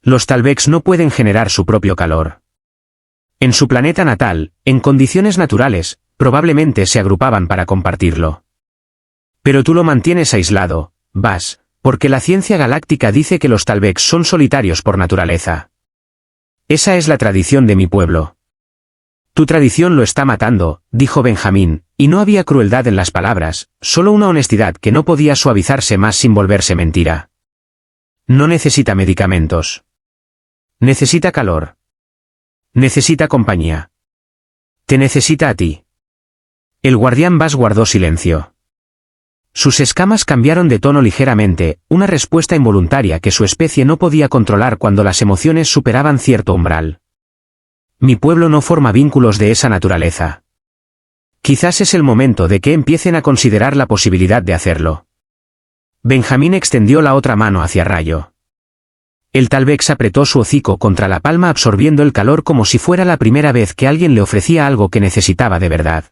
Los Talvex no pueden generar su propio calor. En su planeta natal, en condiciones naturales, probablemente se agrupaban para compartirlo. Pero tú lo mantienes aislado, Bass, porque la ciencia galáctica dice que los Talvex son solitarios por naturaleza. Esa es la tradición de mi pueblo. Tu tradición lo está matando, dijo Benjamín, y no había crueldad en las palabras, solo una honestidad que no podía suavizarse más sin volverse mentira. No necesita medicamentos. Necesita calor. Necesita compañía. Te necesita a ti. El guardián Bass guardó silencio. Sus escamas cambiaron de tono ligeramente, una respuesta involuntaria que su especie no podía controlar cuando las emociones superaban cierto umbral. Mi pueblo no forma vínculos de esa naturaleza. Quizás es el momento de que empiecen a considerar la posibilidad de hacerlo. Benjamín extendió la otra mano hacia Rayo. El Talvex apretó su hocico contra la palma absorbiendo el calor como si fuera la primera vez que alguien le ofrecía algo que necesitaba de verdad.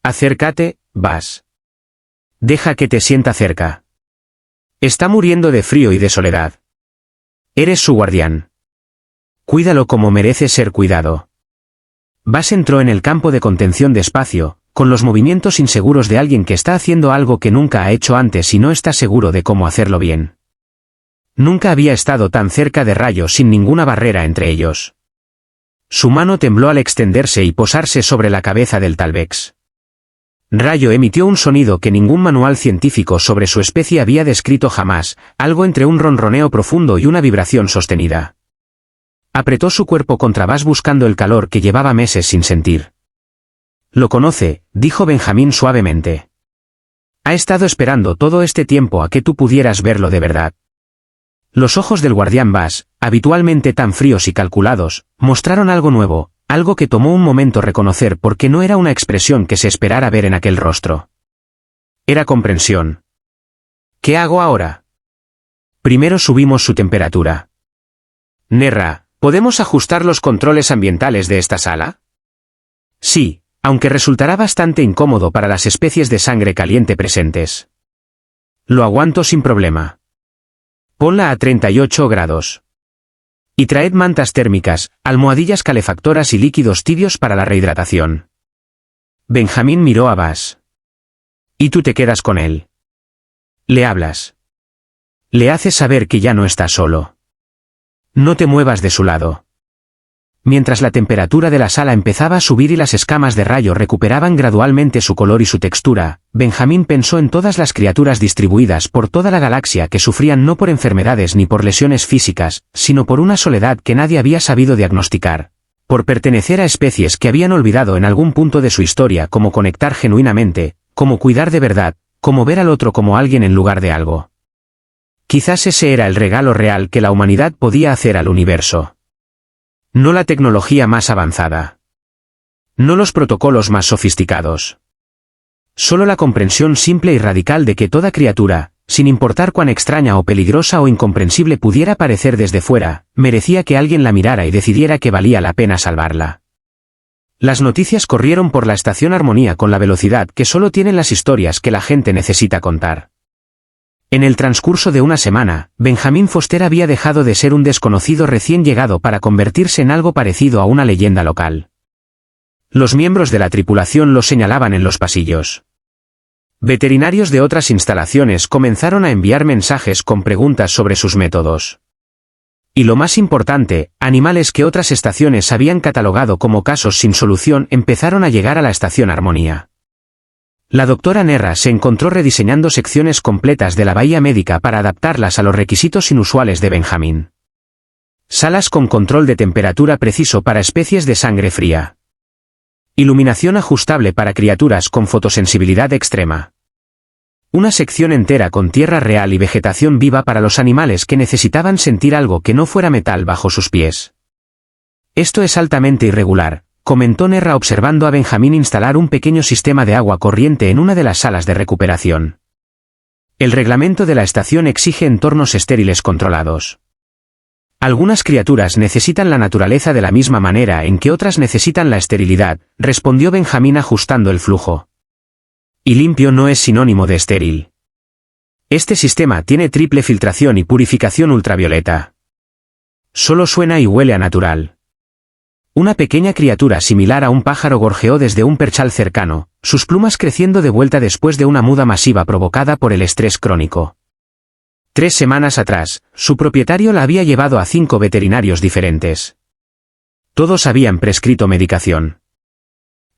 Acércate, Bass. Deja que te sienta cerca. Está muriendo de frío y de soledad. Eres su guardián. Cuídalo como merece ser cuidado. Bass entró en el campo de contención despacio, con los movimientos inseguros de alguien que está haciendo algo que nunca ha hecho antes y no está seguro de cómo hacerlo bien. Nunca había estado tan cerca de Rayo sin ninguna barrera entre ellos. Su mano tembló al extenderse y posarse sobre la cabeza del Talvex. Rayo emitió un sonido que ningún manual científico sobre su especie había descrito jamás, algo entre un ronroneo profundo y una vibración sostenida. Apretó su cuerpo contra Bass buscando el calor que llevaba meses sin sentir. Lo conoce, dijo Benjamín suavemente. Ha estado esperando todo este tiempo a que tú pudieras verlo de verdad. Los ojos del guardián Bass, habitualmente tan fríos y calculados, mostraron algo nuevo, algo que tomó un momento reconocer porque no era una expresión que se esperara ver en aquel rostro. Era comprensión. ¿Qué hago ahora? Primero subimos su temperatura. Nerra, ¿podemos ajustar los controles ambientales de esta sala? Sí, aunque resultará bastante incómodo para las especies de sangre caliente presentes. Lo aguanto sin problema. Ponla a 38 grados. Y traed mantas térmicas, almohadillas calefactoras y líquidos tibios para la rehidratación. Benjamín miró a Bas. Y tú te quedas con él. Le hablas. Le haces saber que ya no estás solo. No te muevas de su lado. Mientras la temperatura de la sala empezaba a subir y las escamas de rayo recuperaban gradualmente su color y su textura, Benjamín pensó en todas las criaturas distribuidas por toda la galaxia que sufrían no por enfermedades ni por lesiones físicas, sino por una soledad que nadie había sabido diagnosticar, por pertenecer a especies que habían olvidado en algún punto de su historia cómo conectar genuinamente, cómo cuidar de verdad, cómo ver al otro como alguien en lugar de algo. Quizás ese era el regalo real que la humanidad podía hacer al universo. No la tecnología más avanzada. No los protocolos más sofisticados. Solo la comprensión simple y radical de que toda criatura, sin importar cuán extraña o peligrosa o incomprensible pudiera parecer desde fuera, merecía que alguien la mirara y decidiera que valía la pena salvarla. Las noticias corrieron por la estación Armonía con la velocidad que solo tienen las historias que la gente necesita contar. En el transcurso de una semana, Benjamin Foster había dejado de ser un desconocido recién llegado para convertirse en algo parecido a una leyenda local. Los miembros de la tripulación lo señalaban en los pasillos. Veterinarios de otras instalaciones comenzaron a enviar mensajes con preguntas sobre sus métodos. Y lo más importante, animales que otras estaciones habían catalogado como casos sin solución empezaron a llegar a la estación Armonía. La doctora Nerra se encontró rediseñando secciones completas de la bahía médica para adaptarlas a los requisitos inusuales de Benjamín. Salas con control de temperatura preciso para especies de sangre fría. Iluminación ajustable para criaturas con fotosensibilidad extrema. Una sección entera con tierra real y vegetación viva para los animales que necesitaban sentir algo que no fuera metal bajo sus pies. Esto es altamente irregular, comentó Nerra observando a Benjamín instalar un pequeño sistema de agua corriente en una de las salas de recuperación. El reglamento de la estación exige entornos estériles controlados. Algunas criaturas necesitan la naturaleza de la misma manera en que otras necesitan la esterilidad, respondió Benjamín ajustando el flujo. Y limpio no es sinónimo de estéril. Este sistema tiene triple filtración y purificación ultravioleta. Solo suena y huele a natural. Una pequeña criatura similar a un pájaro gorjeó desde un perchal cercano, sus plumas creciendo de vuelta después de una muda masiva provocada por el estrés crónico. 3 semanas atrás, su propietario la había llevado a 5 veterinarios diferentes. Todos habían prescrito medicación.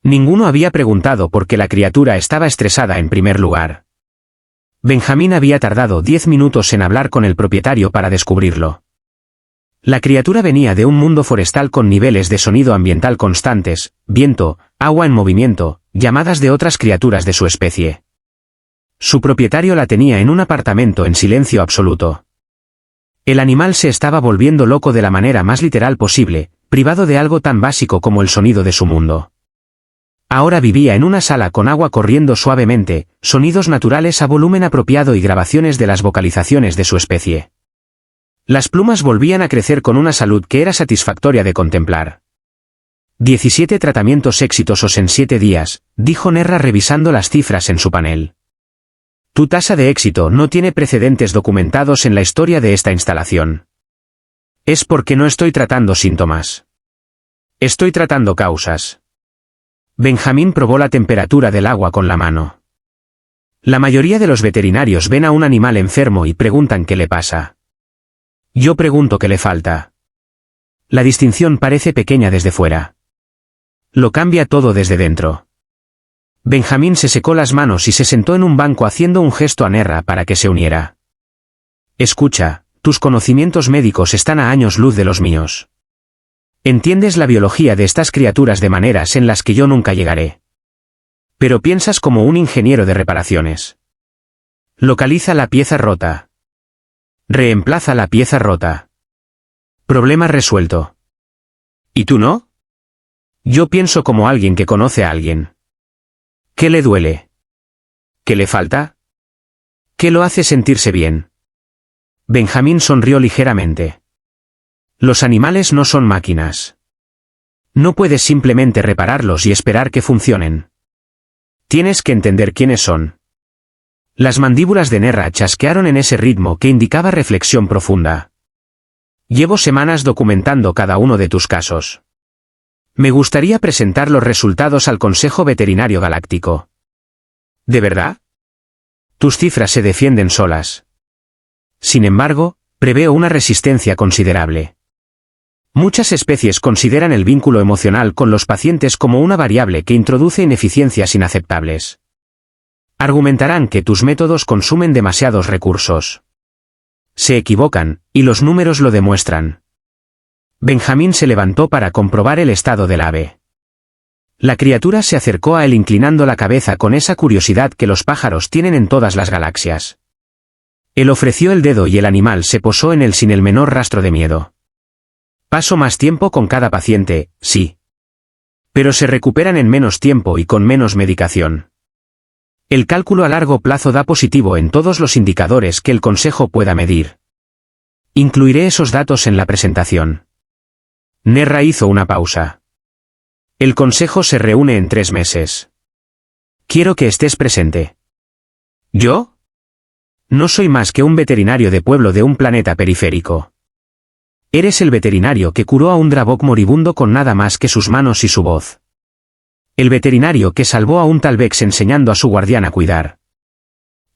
Ninguno había preguntado por qué la criatura estaba estresada en primer lugar. Benjamín había tardado 10 minutos en hablar con el propietario para descubrirlo. La criatura venía de un mundo forestal con niveles de sonido ambiental constantes, viento, agua en movimiento, llamadas de otras criaturas de su especie. Su propietario la tenía en un apartamento en silencio absoluto. El animal se estaba volviendo loco de la manera más literal posible, privado de algo tan básico como el sonido de su mundo. Ahora vivía en una sala con agua corriendo suavemente, sonidos naturales a volumen apropiado y grabaciones de las vocalizaciones de su especie. Las plumas volvían a crecer con una salud que era satisfactoria de contemplar. 17 tratamientos exitosos en 7 días, dijo Nerra revisando las cifras en su panel. Tu tasa de éxito no tiene precedentes documentados en la historia de esta instalación. Es porque no estoy tratando síntomas. Estoy tratando causas. Benjamín probó la temperatura del agua con la mano. La mayoría de los veterinarios ven a un animal enfermo y preguntan qué le pasa. Yo pregunto qué le falta. La distinción parece pequeña desde fuera. Lo cambia todo desde dentro. Benjamín se secó las manos y se sentó en un banco haciendo un gesto a Nerra para que se uniera. Escucha, tus conocimientos médicos están a años luz de los míos. Entiendes la biología de estas criaturas de maneras en las que yo nunca llegaré. Pero piensas como un ingeniero de reparaciones. Localiza la pieza rota. Reemplaza la pieza rota. Problema resuelto. ¿Y tú no? Yo pienso como alguien que conoce a alguien. ¿Qué le duele? ¿Qué le falta? ¿Qué lo hace sentirse bien? Benjamín sonrió ligeramente. Los animales no son máquinas. No puedes simplemente repararlos y esperar que funcionen. Tienes que entender quiénes son. Las mandíbulas de Nerra chasquearon en ese ritmo que indicaba reflexión profunda. Llevo semanas documentando cada uno de tus casos. Me gustaría presentar los resultados al Consejo Veterinario Galáctico. ¿De verdad? Tus cifras se defienden solas. Sin embargo, preveo una resistencia considerable. Muchas especies consideran el vínculo emocional con los pacientes como una variable que introduce ineficiencias inaceptables. Argumentarán que tus métodos consumen demasiados recursos. Se equivocan, y los números lo demuestran. Benjamín se levantó para comprobar el estado del ave. La criatura se acercó a él inclinando la cabeza con esa curiosidad que los pájaros tienen en todas las galaxias. Él ofreció el dedo y el animal se posó en él sin el menor rastro de miedo. Paso más tiempo con cada paciente, sí. Pero se recuperan en menos tiempo y con menos medicación. El cálculo a largo plazo da positivo en todos los indicadores que el Consejo pueda medir. Incluiré esos datos en la presentación. Nerra hizo una pausa. El Consejo se reúne en 3 meses. Quiero que estés presente. ¿Yo? No soy más que un veterinario de pueblo de un planeta periférico. Eres el veterinario que curó a un Dravok moribundo con nada más que sus manos y su voz. El veterinario que salvó a un Talvex enseñando a su guardián a cuidar.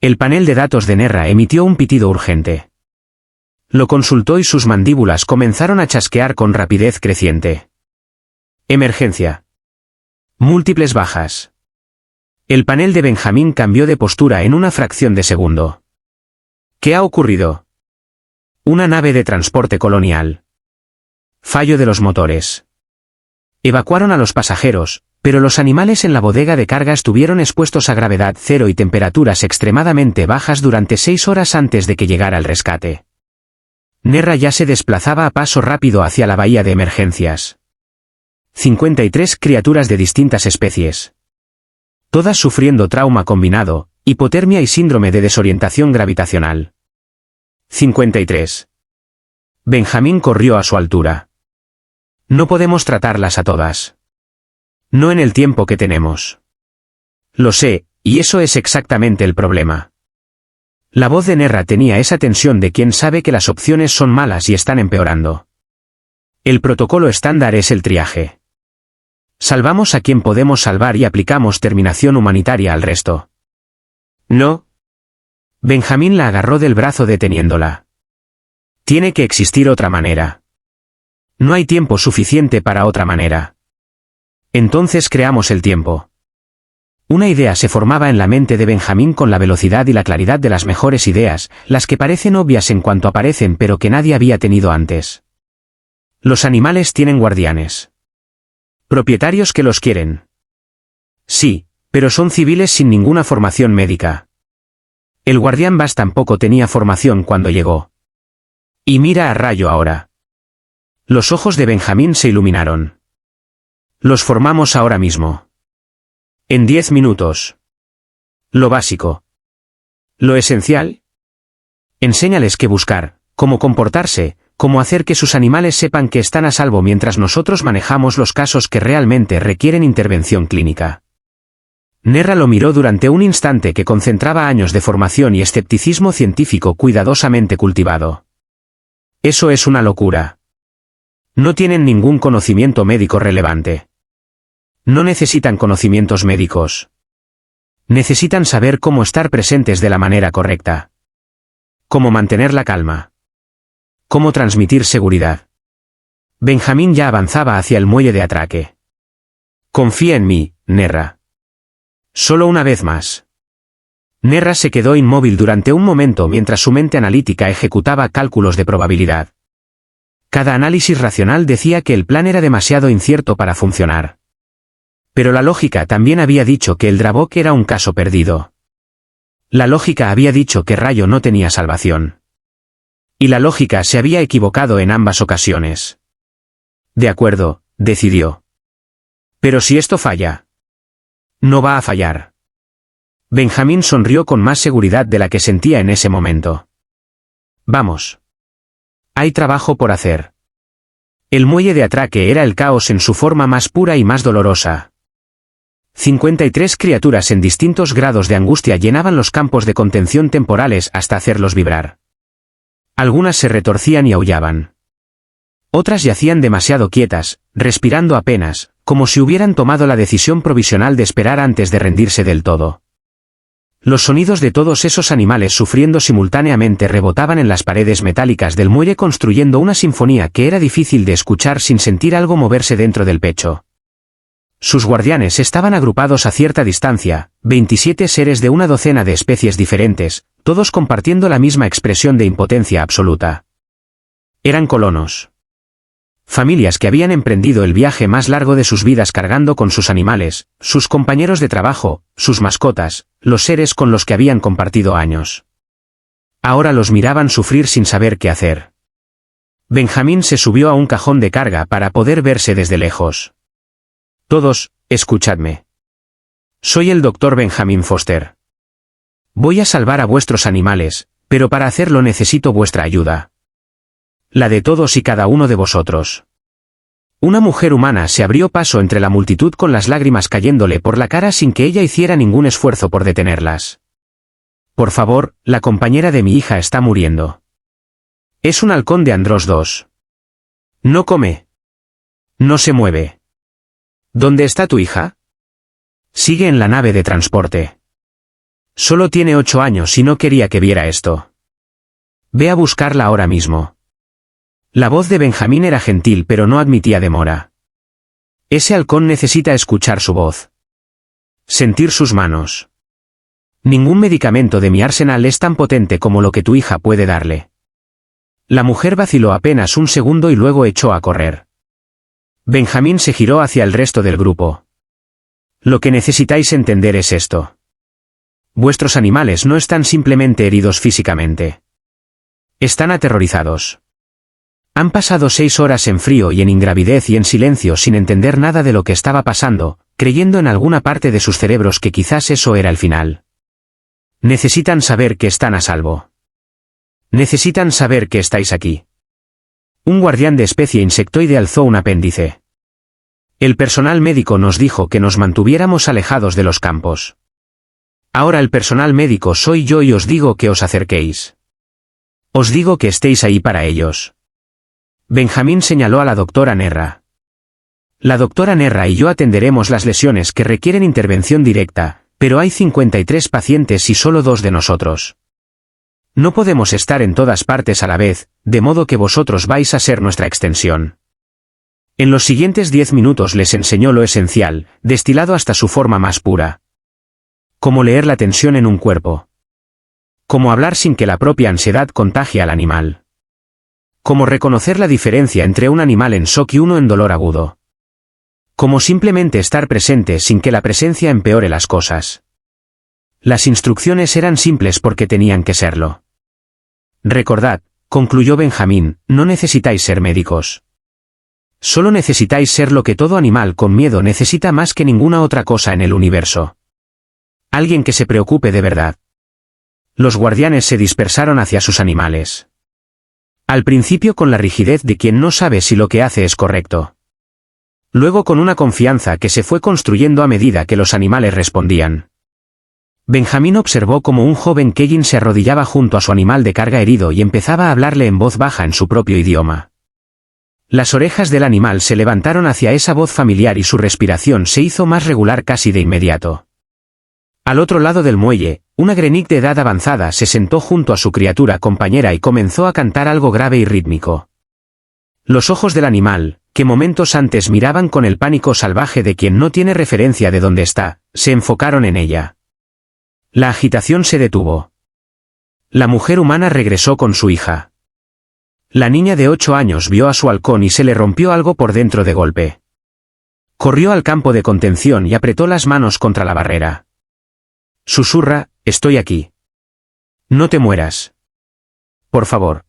El panel de datos de Nerra emitió un pitido urgente. Lo consultó y sus mandíbulas comenzaron a chasquear con rapidez creciente. Emergencia. Múltiples bajas. El panel de Benjamín cambió de postura en una fracción de segundo. ¿Qué ha ocurrido? Una nave de transporte colonial. Fallo de los motores. Evacuaron a los pasajeros, pero los animales en la bodega de carga estuvieron expuestos a gravedad cero y temperaturas extremadamente bajas durante 6 horas antes de que llegara el rescate. Nerra ya se desplazaba a paso rápido hacia la bahía de emergencias. 53 criaturas de distintas especies. Todas sufriendo trauma combinado, hipotermia y síndrome de desorientación gravitacional. 53. Benjamín corrió a su altura. No podemos tratarlas a todas. No en el tiempo que tenemos. Lo sé, y eso es exactamente el problema. La voz de Nerra tenía esa tensión de quien sabe que las opciones son malas y están empeorando. El protocolo estándar es el triaje. Salvamos a quien podemos salvar y aplicamos terminación humanitaria al resto. No. Benjamín la agarró del brazo deteniéndola. Tiene que existir otra manera. No hay tiempo suficiente para otra manera. Entonces creamos el tiempo. Una idea se formaba en la mente de Benjamín con la velocidad y la claridad de las mejores ideas, las que parecen obvias en cuanto aparecen pero que nadie había tenido antes. Los animales tienen guardianes. Propietarios que los quieren. Sí, pero son civiles sin ninguna formación médica. El guardián Bass tampoco tenía formación cuando llegó. Y mira a Rayo ahora. Los ojos de Benjamín se iluminaron. Los formamos ahora mismo. En 10 minutos. Lo básico. Lo esencial. Enséñales qué buscar, cómo comportarse, cómo hacer que sus animales sepan que están a salvo mientras nosotros manejamos los casos que realmente requieren intervención clínica. Nerra lo miró durante un instante que concentraba años de formación y escepticismo científico cuidadosamente cultivado. Eso es una locura. No tienen ningún conocimiento médico relevante. No necesitan conocimientos médicos. Necesitan saber cómo estar presentes de la manera correcta. Cómo mantener la calma. Cómo transmitir seguridad. Benjamín ya avanzaba hacia el muelle de atraque. Confía en mí, Nerra. Solo una vez más. Nerra se quedó inmóvil durante un momento mientras su mente analítica ejecutaba cálculos de probabilidad. Cada análisis racional decía que el plan era demasiado incierto para funcionar. Pero la lógica también había dicho que el Dravok era un caso perdido. La lógica había dicho que Rayo no tenía salvación. Y la lógica se había equivocado en ambas ocasiones. De acuerdo, decidió. Pero si esto falla. No va a fallar. Benjamín sonrió con más seguridad de la que sentía en ese momento. Vamos. Hay trabajo por hacer. El muelle de atraque era el caos en su forma más pura y más dolorosa. 53 criaturas en distintos grados de angustia llenaban los campos de contención temporales hasta hacerlos vibrar. Algunas se retorcían y aullaban. Otras yacían demasiado quietas, respirando apenas, como si hubieran tomado la decisión provisional de esperar antes de rendirse del todo. Los sonidos de todos esos animales sufriendo simultáneamente rebotaban en las paredes metálicas del muelle construyendo una sinfonía que era difícil de escuchar sin sentir algo moverse dentro del pecho. Sus guardianes estaban agrupados a cierta distancia, 27 seres de una docena de especies diferentes, todos compartiendo la misma expresión de impotencia absoluta. Eran colonos. Familias que habían emprendido el viaje más largo de sus vidas cargando con sus animales, sus compañeros de trabajo, sus mascotas, los seres con los que habían compartido años. Ahora los miraban sufrir sin saber qué hacer. Benjamín se subió a un cajón de carga para poder verse desde lejos. Todos, escuchadme. Soy el Dr. Benjamin Foster. Voy a salvar a vuestros animales, pero para hacerlo necesito vuestra ayuda. La de todos y cada uno de vosotros. Una mujer humana se abrió paso entre la multitud con las lágrimas cayéndole por la cara sin que ella hiciera ningún esfuerzo por detenerlas. Por favor, la compañera de mi hija está muriendo. Es un halcón de Andros 2. No come. No se mueve. ¿Dónde está tu hija? Sigue en la nave de transporte. Solo tiene 8 años y no quería que viera esto. Ve a buscarla ahora mismo. La voz de Benjamín era gentil pero no admitía demora. Ese halcón necesita escuchar su voz. Sentir sus manos. Ningún medicamento de mi arsenal es tan potente como lo que tu hija puede darle. La mujer vaciló apenas un segundo y luego echó a correr. Benjamín se giró hacia el resto del grupo. Lo que necesitáis entender es esto. Vuestros animales no están simplemente heridos físicamente. Están aterrorizados. Han pasado 6 horas en frío y en ingravidez y en silencio sin entender nada de lo que estaba pasando, creyendo en alguna parte de sus cerebros que quizás eso era el final. Necesitan saber que están a salvo. Necesitan saber que estáis aquí. Un guardián de especie insectoide alzó un apéndice. El personal médico nos dijo que nos mantuviéramos alejados de los campos. Ahora el personal médico soy yo y os digo que os acerquéis. Os digo que estéis ahí para ellos. Benjamín señaló a la doctora Nerra. La doctora Nerra y yo atenderemos las lesiones que requieren intervención directa, pero hay 53 pacientes y solo 2 de nosotros. No podemos estar en todas partes a la vez, de modo que vosotros vais a ser nuestra extensión. En los siguientes 10 minutos les enseñó lo esencial, destilado hasta su forma más pura. Cómo leer la tensión en un cuerpo. Cómo hablar sin que la propia ansiedad contagie al animal. Cómo reconocer la diferencia entre un animal en shock y uno en dolor agudo. Cómo simplemente estar presente sin que la presencia empeore las cosas. Las instrucciones eran simples porque tenían que serlo. Recordad, concluyó Benjamín, no necesitáis ser médicos. Solo necesitáis ser lo que todo animal con miedo necesita más que ninguna otra cosa en el universo. Alguien que se preocupe de verdad. Los guardianes se dispersaron hacia sus animales. Al principio con la rigidez de quien no sabe si lo que hace es correcto. Luego con una confianza que se fue construyendo a medida que los animales respondían. Benjamín observó cómo un joven Kejin se arrodillaba junto a su animal de carga herido y empezaba a hablarle en voz baja en su propio idioma. Las orejas del animal se levantaron hacia esa voz familiar y su respiración se hizo más regular casi de inmediato. Al otro lado del muelle, una Grenik de edad avanzada se sentó junto a su criatura compañera y comenzó a cantar algo grave y rítmico. Los ojos del animal, que momentos antes miraban con el pánico salvaje de quien no tiene referencia de dónde está, se enfocaron en ella. La agitación se detuvo. La mujer humana regresó con su hija. La niña de 8 años vio a su halcón y se le rompió algo por dentro de golpe. Corrió al campo de contención y apretó las manos contra la barrera. Susurra, estoy aquí. No te mueras. Por favor.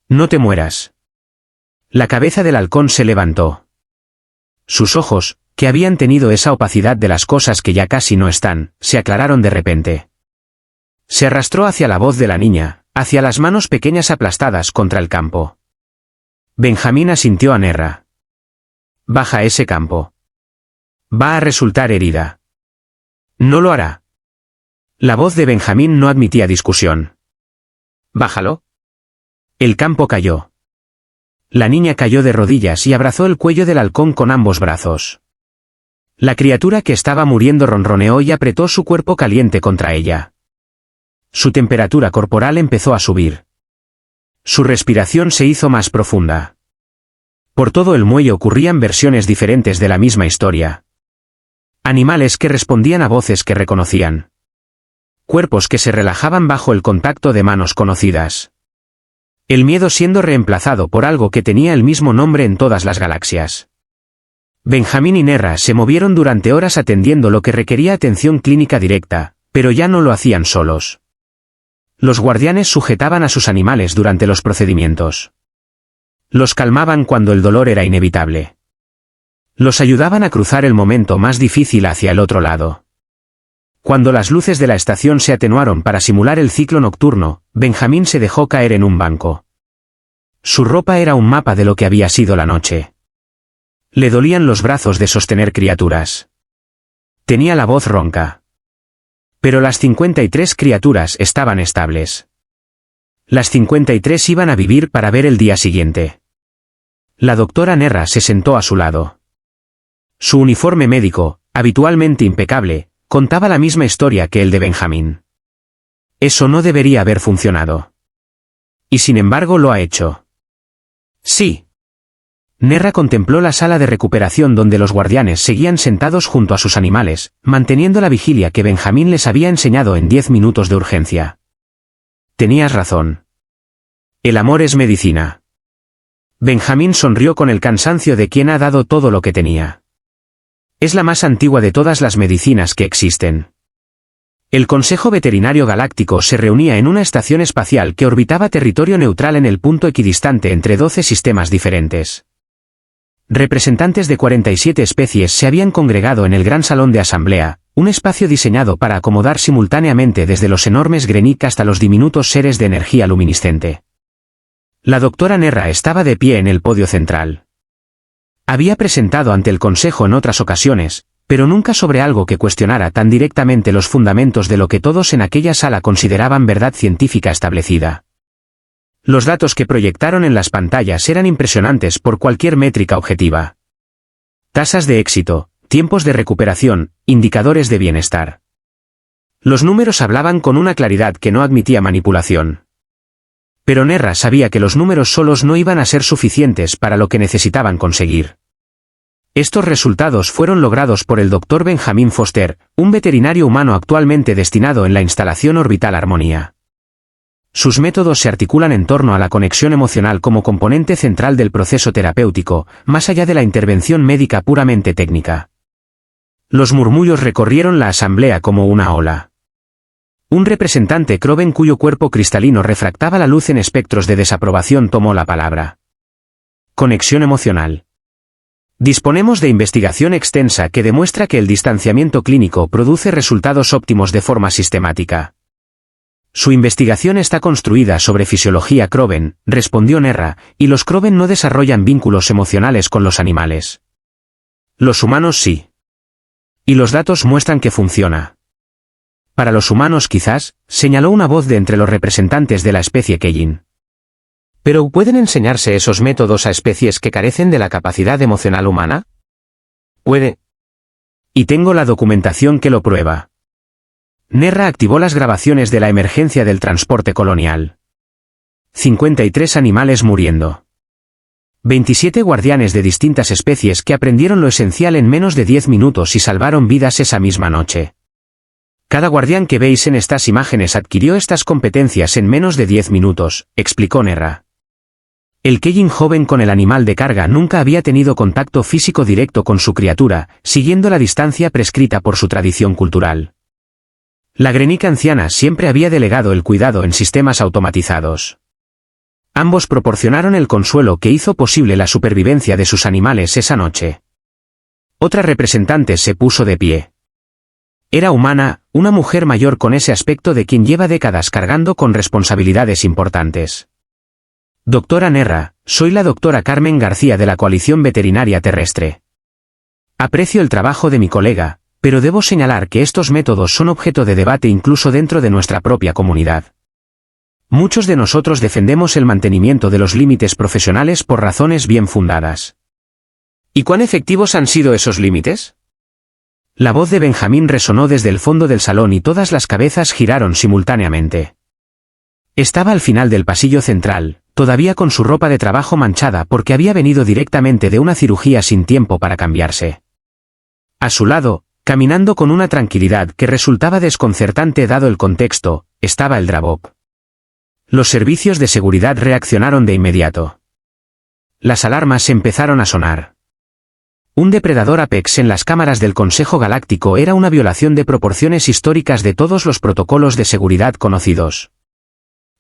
No te mueras. La cabeza del halcón se levantó. Sus ojos, que habían tenido esa opacidad de las cosas que ya casi no están, se aclararon de repente. Se arrastró hacia la voz de la niña, hacia las manos pequeñas aplastadas contra el campo. Benjamín asintió a Nerra. Baja ese campo. Va a resultar herida. No lo hará. La voz de Benjamín no admitía discusión. Bájalo. El campo cayó. La niña cayó de rodillas y abrazó el cuello del halcón con ambos brazos. La criatura que estaba muriendo ronroneó y apretó su cuerpo caliente contra ella. Su temperatura corporal empezó a subir. Su respiración se hizo más profunda. Por todo el muelle ocurrían versiones diferentes de la misma historia. Animales que respondían a voces que reconocían. Cuerpos que se relajaban bajo el contacto de manos conocidas. El miedo siendo reemplazado por algo que tenía el mismo nombre en todas las galaxias. Benjamín y Nerra se movieron durante horas atendiendo lo que requería atención clínica directa, pero ya no lo hacían solos. Los guardianes sujetaban a sus animales durante los procedimientos. Los calmaban cuando el dolor era inevitable. Los ayudaban a cruzar el momento más difícil hacia el otro lado. Cuando las luces de la estación se atenuaron para simular el ciclo nocturno, Benjamín se dejó caer en un banco. Su ropa era un mapa de lo que había sido la noche. Le dolían los brazos de sostener criaturas. Tenía la voz ronca. Pero las 53 criaturas estaban estables. Las 53 iban a vivir para ver el día siguiente. La doctora Nerra se sentó a su lado. Su uniforme médico, habitualmente impecable, contaba la misma historia que el de Benjamín. Eso no debería haber funcionado. Y sin embargo lo ha hecho. Sí. Nerra contempló la sala de recuperación donde los guardianes seguían sentados junto a sus animales, manteniendo la vigilia que Benjamín les había enseñado en 10 minutos de urgencia. Tenías razón. El amor es medicina. Benjamín sonrió con el cansancio de quien ha dado todo lo que tenía. Es la más antigua de todas las medicinas que existen. El Consejo Veterinario Galáctico se reunía en una estación espacial que orbitaba territorio neutral en el punto equidistante entre 12 sistemas diferentes. Representantes de 47 especies se habían congregado en el Gran Salón de Asamblea, un espacio diseñado para acomodar simultáneamente desde los enormes Grenic hasta los diminutos seres de energía luminiscente. La doctora Nerra estaba de pie en el podio central. Había presentado ante el Consejo en otras ocasiones, pero nunca sobre algo que cuestionara tan directamente los fundamentos de lo que todos en aquella sala consideraban verdad científica establecida. Los datos que proyectaron en las pantallas eran impresionantes por cualquier métrica objetiva. Tasas de éxito, tiempos de recuperación, indicadores de bienestar. Los números hablaban con una claridad que no admitía manipulación. Pero Nerra sabía que los números solos no iban a ser suficientes para lo que necesitaban conseguir. Estos resultados fueron logrados por el Dr. Benjamin Foster, un veterinario humano actualmente destinado en la instalación Orbital Armonía. Sus métodos se articulan en torno a la conexión emocional como componente central del proceso terapéutico, más allá de la intervención médica puramente técnica. Los murmullos recorrieron la asamblea como una ola. Un representante Kroven cuyo cuerpo cristalino refractaba la luz en espectros de desaprobación tomó la palabra. Conexión emocional. Disponemos de investigación extensa que demuestra que el distanciamiento clínico produce resultados óptimos de forma sistemática. Su investigación está construida sobre fisiología Kroven, respondió Nerra, y los Kroven no desarrollan vínculos emocionales con los animales. Los humanos sí. Y los datos muestran que funciona. Para los humanos quizás, señaló una voz de entre los representantes de la especie Keyin. ¿Pero pueden enseñarse esos métodos a especies que carecen de la capacidad emocional humana? Puede. Y tengo la documentación que lo prueba. Nerra activó las grabaciones de la emergencia del transporte colonial. 53 animales muriendo. 27 guardianes de distintas especies que aprendieron lo esencial en menos de 10 minutos y salvaron vidas esa misma noche. Cada guardián que veis en estas imágenes adquirió estas competencias en menos de 10 minutos, explicó Nerra. El Keyin joven con el animal de carga nunca había tenido contacto físico directo con su criatura, siguiendo la distancia prescrita por su tradición cultural. La Grenic anciana siempre había delegado el cuidado en sistemas automatizados. Ambos proporcionaron el consuelo que hizo posible la supervivencia de sus animales esa noche. Otra representante se puso de pie. Era humana, una mujer mayor con ese aspecto de quien lleva décadas cargando con responsabilidades importantes. Doctora Nerra, soy la doctora Carmen García de la Coalición Veterinaria Terrestre. Aprecio el trabajo de mi colega, pero debo señalar que estos métodos son objeto de debate incluso dentro de nuestra propia comunidad. Muchos de nosotros defendemos el mantenimiento de los límites profesionales por razones bien fundadas. ¿Y cuán efectivos han sido esos límites? La voz de Benjamín resonó desde el fondo del salón y todas las cabezas giraron simultáneamente. Estaba al final del pasillo central, todavía con su ropa de trabajo manchada porque había venido directamente de una cirugía sin tiempo para cambiarse. A su lado, caminando con una tranquilidad que resultaba desconcertante dado el contexto, estaba el Dravok. Los servicios de seguridad reaccionaron de inmediato. Las alarmas empezaron a sonar. Un depredador Apex en las cámaras del Consejo Galáctico era una violación de proporciones históricas de todos los protocolos de seguridad conocidos.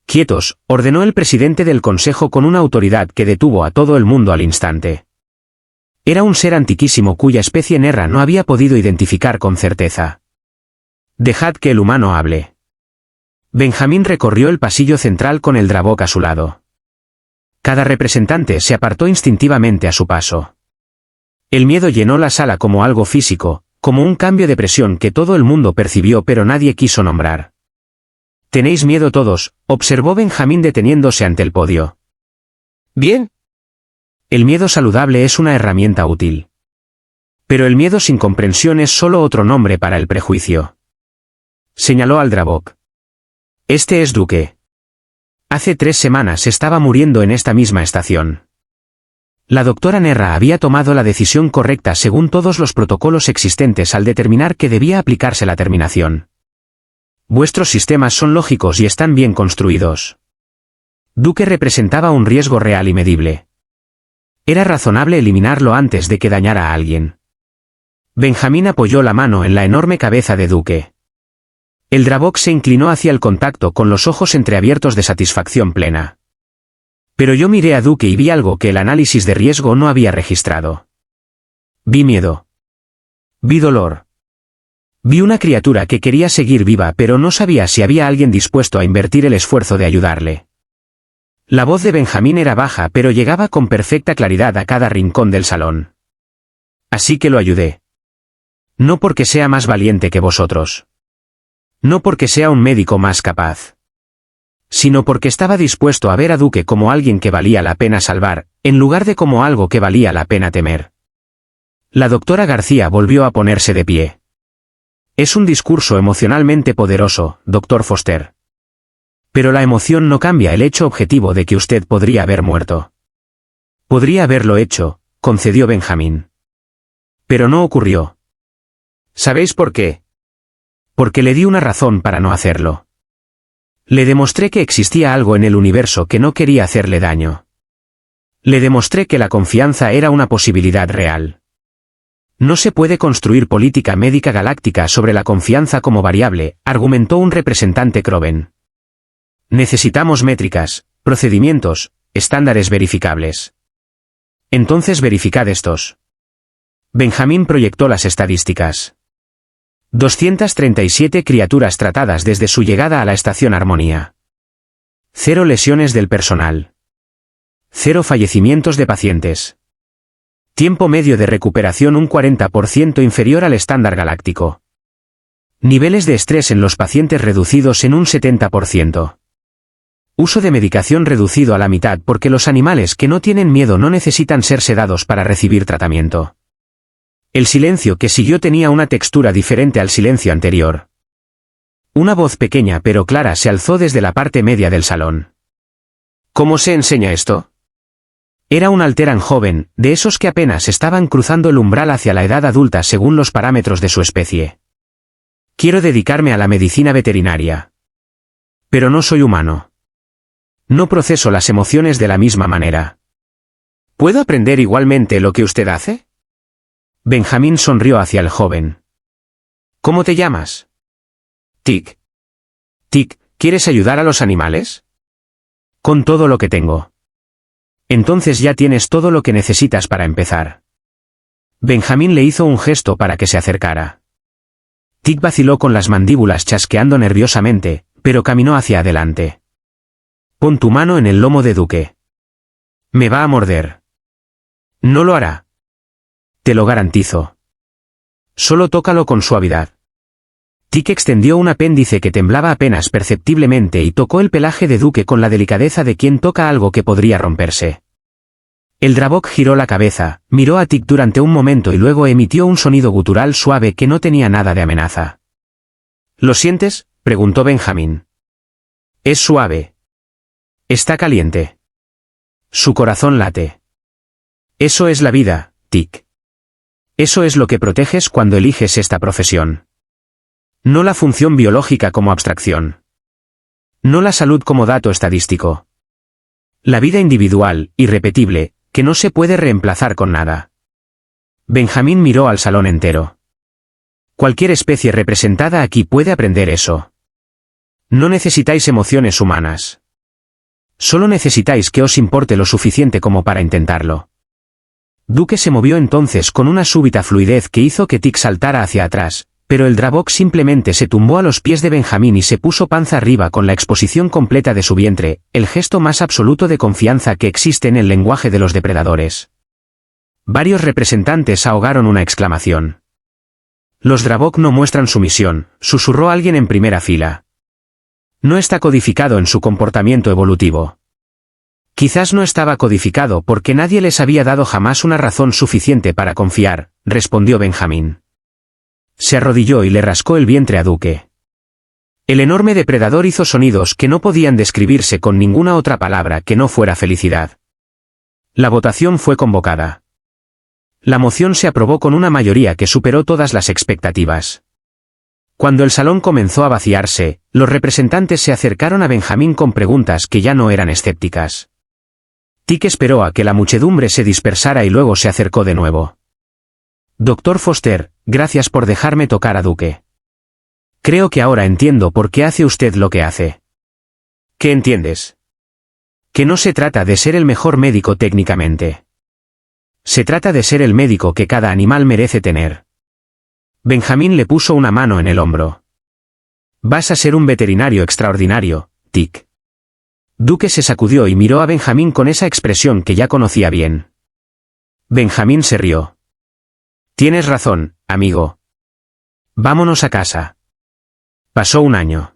«Quietos», ordenó el presidente del Consejo con una autoridad que detuvo a todo el mundo al instante. Era un ser antiquísimo cuya especie Nerra no había podido identificar con certeza. «Dejad que el humano hable». Benjamín recorrió el pasillo central con el Dravok a su lado. Cada representante se apartó instintivamente a su paso. El miedo llenó la sala como algo físico, como un cambio de presión que todo el mundo percibió pero nadie quiso nombrar. «Tenéis miedo todos», observó Benjamín deteniéndose ante el podio. «Bien. El miedo saludable es una herramienta útil. Pero el miedo sin comprensión es solo otro nombre para el prejuicio». Señaló al Dravok. «Este es Duque. Hace 3 semanas estaba muriendo en esta misma estación». La doctora Nerra había tomado la decisión correcta según todos los protocolos existentes al determinar que debía aplicarse la terminación. Vuestros sistemas son lógicos y están bien construidos. Duque representaba un riesgo real y medible. Era razonable eliminarlo antes de que dañara a alguien. Benjamín apoyó la mano en la enorme cabeza de Duque. El Dravok se inclinó hacia el contacto con los ojos entreabiertos de satisfacción plena. Pero yo miré a Duque y vi algo que el análisis de riesgo no había registrado. Vi miedo. Vi dolor. Vi una criatura que quería seguir viva pero no sabía si había alguien dispuesto a invertir el esfuerzo de ayudarle. La voz de Benjamín era baja pero llegaba con perfecta claridad a cada rincón del salón. Así que lo ayudé. No porque sea más valiente que vosotros. No porque sea un médico más capaz. Sino porque estaba dispuesto a ver a Duque como alguien que valía la pena salvar, en lugar de como algo que valía la pena temer. La doctora García volvió a ponerse de pie. Es un discurso emocionalmente poderoso, doctor Foster. Pero la emoción no cambia el hecho objetivo de que usted podría haber muerto. Podría haberlo hecho, concedió Benjamín. Pero no ocurrió. ¿Sabéis por qué? Porque le di una razón para no hacerlo. Le demostré que existía algo en el universo que no quería hacerle daño. Le demostré que la confianza era una posibilidad real. No se puede construir política médica galáctica sobre la confianza como variable, argumentó un representante Kroven. Necesitamos métricas, procedimientos, estándares verificables. Entonces verificad estos. Benjamín proyectó las estadísticas. 237 criaturas tratadas desde su llegada a la estación Armonía. 0 lesiones del personal. 0 fallecimientos de pacientes. Tiempo medio de recuperación un 40% inferior al estándar galáctico. Niveles de estrés en los pacientes reducidos en un 70%. Uso de medicación reducido a la mitad porque los animales que no tienen miedo no necesitan ser sedados para recibir tratamiento. El silencio que siguió tenía una textura diferente al silencio anterior. Una voz pequeña pero clara se alzó desde la parte media del salón. ¿Cómo se enseña esto? Era un Alteran joven, de esos que apenas estaban cruzando el umbral hacia la edad adulta según los parámetros de su especie. Quiero dedicarme a la medicina veterinaria. Pero no soy humano. No proceso las emociones de la misma manera. ¿Puedo aprender igualmente lo que usted hace? Benjamín sonrió hacia el joven. ¿Cómo te llamas? Tic. Tic, ¿quieres ayudar a los animales? Con todo lo que tengo. Entonces ya tienes todo lo que necesitas para empezar. Benjamín le hizo un gesto para que se acercara. Tic vaciló con las mandíbulas chasqueando nerviosamente, pero caminó hacia adelante. Pon tu mano en el lomo de Duque. Me va a morder. No lo hará. Te lo garantizo. Solo tócalo con suavidad. Tic extendió un apéndice que temblaba apenas perceptiblemente y tocó el pelaje de Duque con la delicadeza de quien toca algo que podría romperse. El Dravok giró la cabeza, miró a Tic durante un momento y luego emitió un sonido gutural suave que no tenía nada de amenaza. ¿Lo sientes?, preguntó Benjamín. Es suave. Está caliente. Su corazón late. Eso es la vida, Tic. Eso es lo que proteges cuando eliges esta profesión. No la función biológica como abstracción. No la salud como dato estadístico. La vida individual, irrepetible, que no se puede reemplazar con nada. Benjamín miró al salón entero. Cualquier especie representada aquí puede aprender eso. No necesitáis emociones humanas. Solo necesitáis que os importe lo suficiente como para intentarlo. Duque se movió entonces con una súbita fluidez que hizo que Tic saltara hacia atrás, pero el Dravok simplemente se tumbó a los pies de Benjamín y se puso panza arriba con la exposición completa de su vientre, el gesto más absoluto de confianza que existe en el lenguaje de los depredadores. Varios representantes ahogaron una exclamación. Los Dravok no muestran sumisión, susurró alguien en primera fila. No está codificado en su comportamiento evolutivo. Quizás no estaba codificado porque nadie les había dado jamás una razón suficiente para confiar, respondió Benjamín. Se arrodilló y le rascó el vientre a Duque. El enorme depredador hizo sonidos que no podían describirse con ninguna otra palabra que no fuera felicidad. La votación fue convocada. La moción se aprobó con una mayoría que superó todas las expectativas. Cuando el salón comenzó a vaciarse, los representantes se acercaron a Benjamín con preguntas que ya no eran escépticas. Tic esperó a que la muchedumbre se dispersara y luego se acercó de nuevo. Doctor Foster, gracias por dejarme tocar a Duque. Creo que ahora entiendo por qué hace usted lo que hace. ¿Qué entiendes? Que no se trata de ser el mejor médico técnicamente. Se trata de ser el médico que cada animal merece tener. Benjamín le puso una mano en el hombro. Vas a ser un veterinario extraordinario, Tic. Duque se sacudió y miró a Benjamín con esa expresión que ya conocía bien. Benjamín se rió. Tienes razón, amigo. Vámonos a casa. Pasó un año.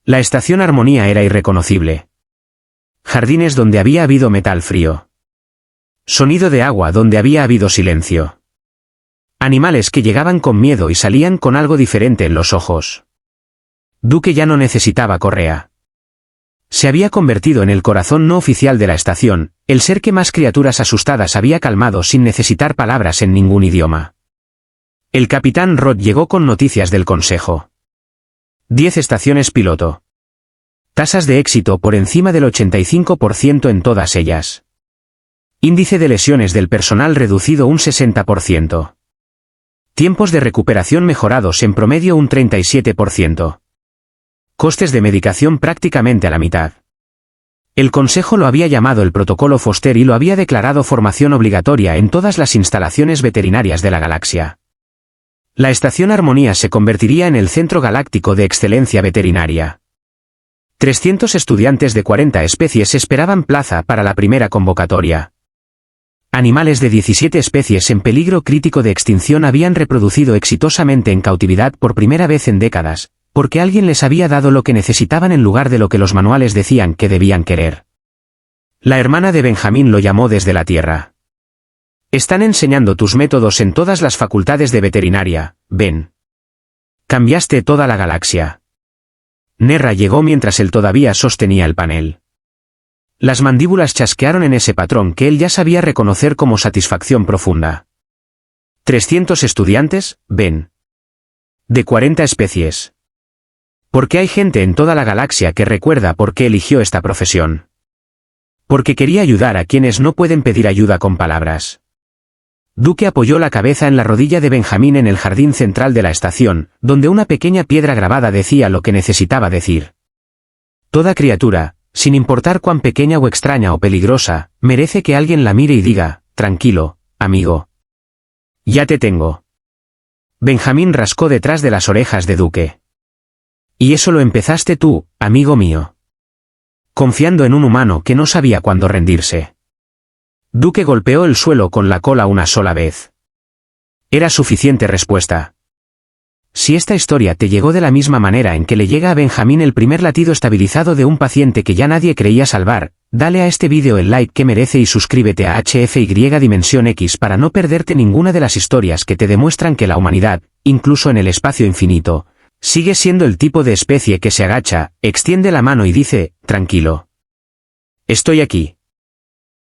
La estación Armonía era irreconocible. Jardines donde había habido metal frío. Sonido de agua donde había habido silencio. Animales que llegaban con miedo y salían con algo diferente en los ojos. Duque ya no necesitaba correa. Se había convertido en el corazón no oficial de la estación, el ser que más criaturas asustadas había calmado sin necesitar palabras en ningún idioma. El capitán Roth llegó con noticias del consejo. 10 estaciones piloto. Tasas de éxito por encima del 85% en todas ellas. Índice de lesiones del personal reducido un 60%. Tiempos de recuperación mejorados en promedio un 37%. Costes de medicación prácticamente a la mitad. El Consejo lo había llamado el Protocolo Foster y lo había declarado formación obligatoria en todas las instalaciones veterinarias de la galaxia. La Estación Armonía se convertiría en el centro galáctico de excelencia veterinaria. 300 estudiantes de 40 especies esperaban plaza para la primera convocatoria. Animales de 17 especies en peligro crítico de extinción habían reproducido exitosamente en cautividad por primera vez en décadas, porque alguien les había dado lo que necesitaban en lugar de lo que los manuales decían que debían querer. La hermana de Benjamín lo llamó desde la Tierra. Están enseñando tus métodos en todas las facultades de veterinaria, Ben. Cambiaste toda la galaxia. Nerra llegó mientras él todavía sostenía el panel. Las mandíbulas chasquearon en ese patrón que él ya sabía reconocer como satisfacción profunda. 300 estudiantes, Ben. De 40 especies. Porque hay gente en toda la galaxia que recuerda por qué eligió esta profesión. Porque quería ayudar a quienes no pueden pedir ayuda con palabras. Duque apoyó la cabeza en la rodilla de Benjamín en el jardín central de la estación, donde una pequeña piedra grabada decía lo que necesitaba decir. Toda criatura, sin importar cuán pequeña o extraña o peligrosa, merece que alguien la mire y diga, tranquilo, amigo. Ya te tengo. Benjamín rascó detrás de las orejas de Duque. Y eso lo empezaste tú, amigo mío. Confiando en un humano que no sabía cuándo rendirse. Duque golpeó el suelo con la cola una sola vez. Era suficiente respuesta. Si esta historia te llegó de la misma manera en que le llega a Benjamín el primer latido estabilizado de un paciente que ya nadie creía salvar, dale a este vídeo el like que merece y suscríbete a HFY Dimensión X para no perderte ninguna de las historias que te demuestran que la humanidad, incluso en el espacio infinito, sigue siendo el tipo de especie que se agacha, extiende la mano y dice, tranquilo. Estoy aquí.